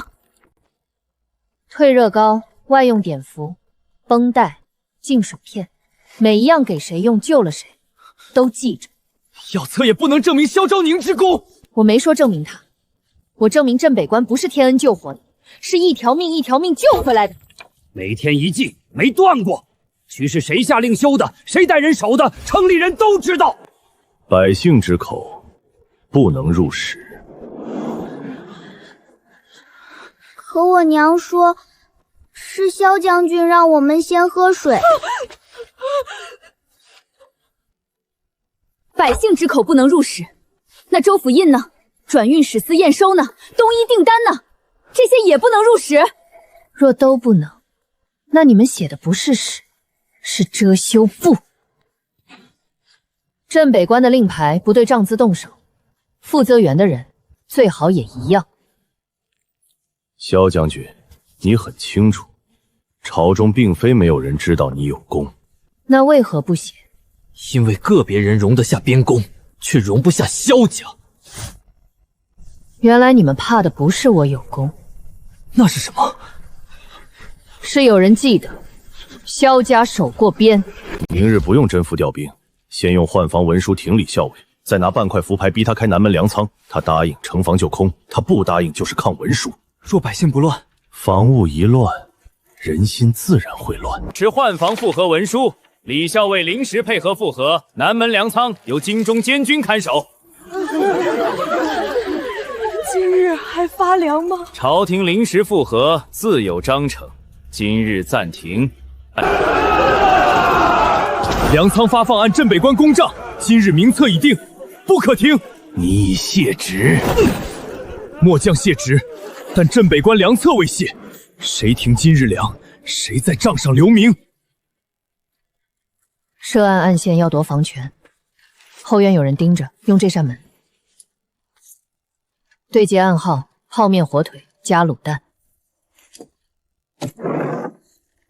A: 退热膏、外用碘伏、绷带、净水片，每一样给谁用救了谁，都记着。
B: 要测也不能证明萧昭宁之功。
A: 我没说证明他，我证明镇北关不是天恩救活的，是一条命一条命救回来的。
K: 每天一祭，没断过。渠是谁下令修的，谁带人守的，城里人都知道。
M: 百姓之口，不能入史。
O: 可我娘说，是萧将军让我们先喝水。
C: 百姓之口不能入史，那州府印呢？转运使司验收呢？冬衣订单呢？这些也不能入史。
A: 若都不能，那你们写的不是史，是遮羞布。镇北关的令牌不对账字动手，负责员的人最好也一样。
M: 萧将军，你很清楚，朝中并非没有人知道你有功，
A: 那为何不写？
D: 因为个别人容得下边功，却容不下萧家。
A: 原来你们怕的不是我有功，
D: 那是什么？
A: 是有人记得萧家守过边。
M: 明日不用真副调兵，先用换防文书停礼校尉，再拿半块符牌逼他开南门粮仓。他答应，城防就空；他不答应，就是抗文书。
B: 若百姓不乱，
M: 防务一乱，人心自然会乱。
E: 持换防复核文书，李校尉临时配合复核，南门粮仓由京中监军看守。
G: 今日还发粮吗？
E: 朝廷临时复核自有章程，今日暂停。
B: 粮仓发放按镇北关公账，今日名册已定，不可停。
M: 你已卸职，
B: 末将卸职，但镇北关粮册未卸，谁停今日粮，谁在账上留名。
A: 涉案暗线要夺房权，后院有人盯着，用这扇门。对接暗号：泡面火腿加卤蛋。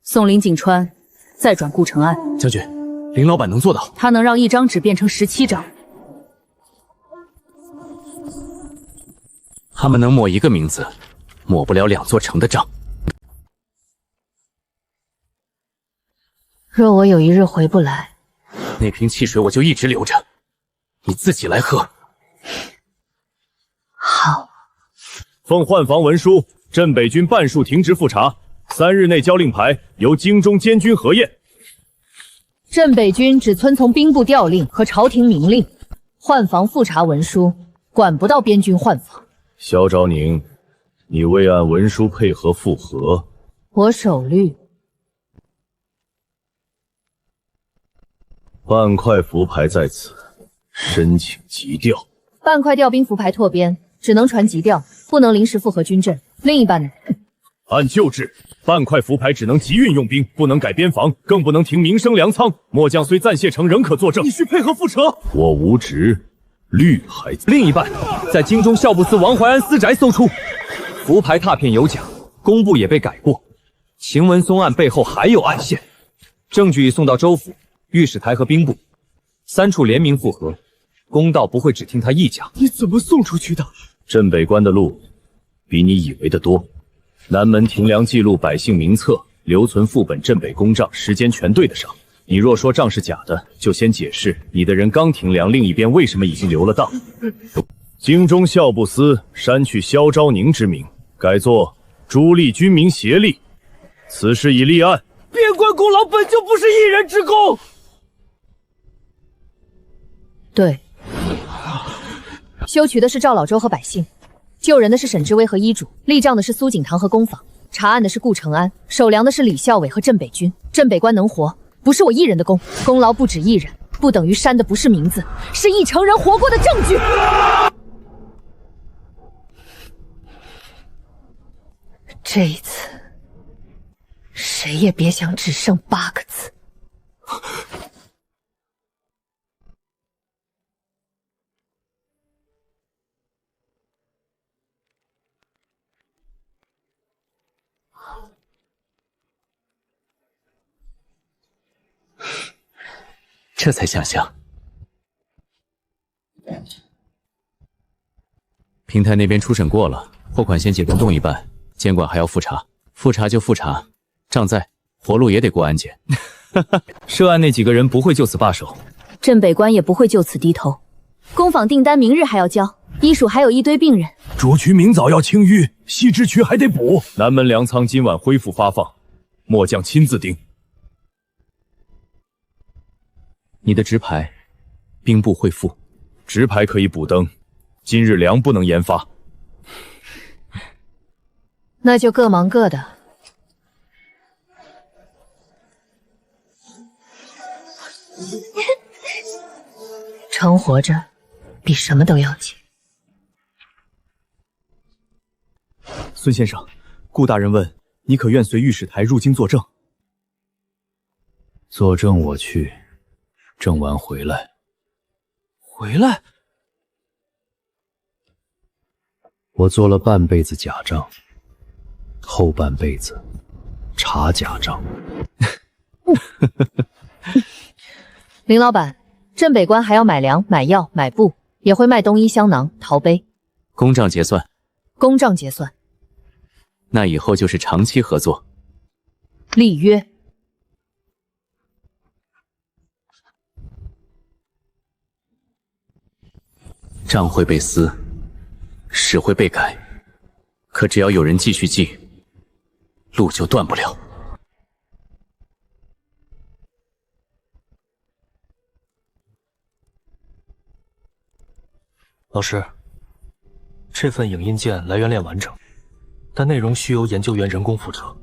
C: 送林景川，再转顾城安。
D: 将军，林老板能做到？
C: 他能让一张纸变成17张。
D: 他们能抹一个名字，抹不了2座城的账。
A: 若我有一日回不来，
D: 那瓶汽水我就一直留着，你自己来喝。
A: 好。
M: 奉换防文书，镇北军半数停职复查，3日内交令牌，由京中监军核验。
A: 镇北军只遵从兵部调令和朝廷明令，换防复查文书管不到边军换防。
M: 萧昭宁，你未按文书配合复核，
A: 我守律。
M: 半块符牌在此，申请急调。
A: 半块调兵符牌拓边，只能传急调，不能临时复核军阵。另一半呢？
M: 按旧制，半块符牌只能急运用兵，不能改边防，更不能停民生粮仓。末将虽暂卸城，仍可作证。
B: 必须配合复查。
M: 我无职，律还在。
B: 另一半，在京中校部司王怀安私宅搜出，符牌拓片有假，工部也被改过。秦文松案背后还有暗线，证据已送到州府、御史台和兵部，3处联名复核，公道不会只听他一家。你怎么送出去的？
M: 镇北关的路比你以为的多。南门停粮记录百姓名册，留存副本镇北公账，时间全对得上。
E: 你若说账是假的，就先解释你的人刚停粮，另一边为什么已经留了档。京中校不思删去萧昭宁之名，改作朱立军民协力，此事已立案。
P: 边关功劳本就不是一人之功。
A: 对，修渠的是赵老周和百姓，救人的是沈之威和医主，立账的是苏景堂和工坊，查案的是顾承安，守粮的是李孝伟和镇北军。镇北关能活，不是我一人的功，功劳不止一人，不等于删的不是名字，是一城人活过的证据。这一次，谁也别想只剩8个字。
D: 这才想想，平台那边初审过了，货款先解冻冻一半，监管还要复查，复查就复查，账在，活路也得过安检。
B: 涉案那几个人不会就此罢手，
C: 镇北关也不会就此低头。工坊订单明日还要交，医署还有一堆病人，
E: 主渠明早要清淤，西支渠还得补。南门粮仓今晚恢复发放，末将亲自盯。
D: 你的直牌，兵部会副，
E: 直牌可以补登，今日粮不能研发。
A: 那就各忙各的。成活着，比什么都要紧。
B: 孙先生，顾大人问你可愿随御史台入京作证？
M: 作证我去，证完回来。
B: 回来？
M: 我做了半辈子假账，后半辈子查假账。
A: 林老板，镇北关还要买粮、买药、买布，也会卖冬衣、香囊、陶杯。
D: 公账结算。
A: 公账结算。
D: 那以后就是长期合作。
A: 立约。
D: 账会被撕，史会被改，可只要有人继续记，路就断不了。
Q: 老师，这份影印件来源链完整，但内容需由研究员人工复核。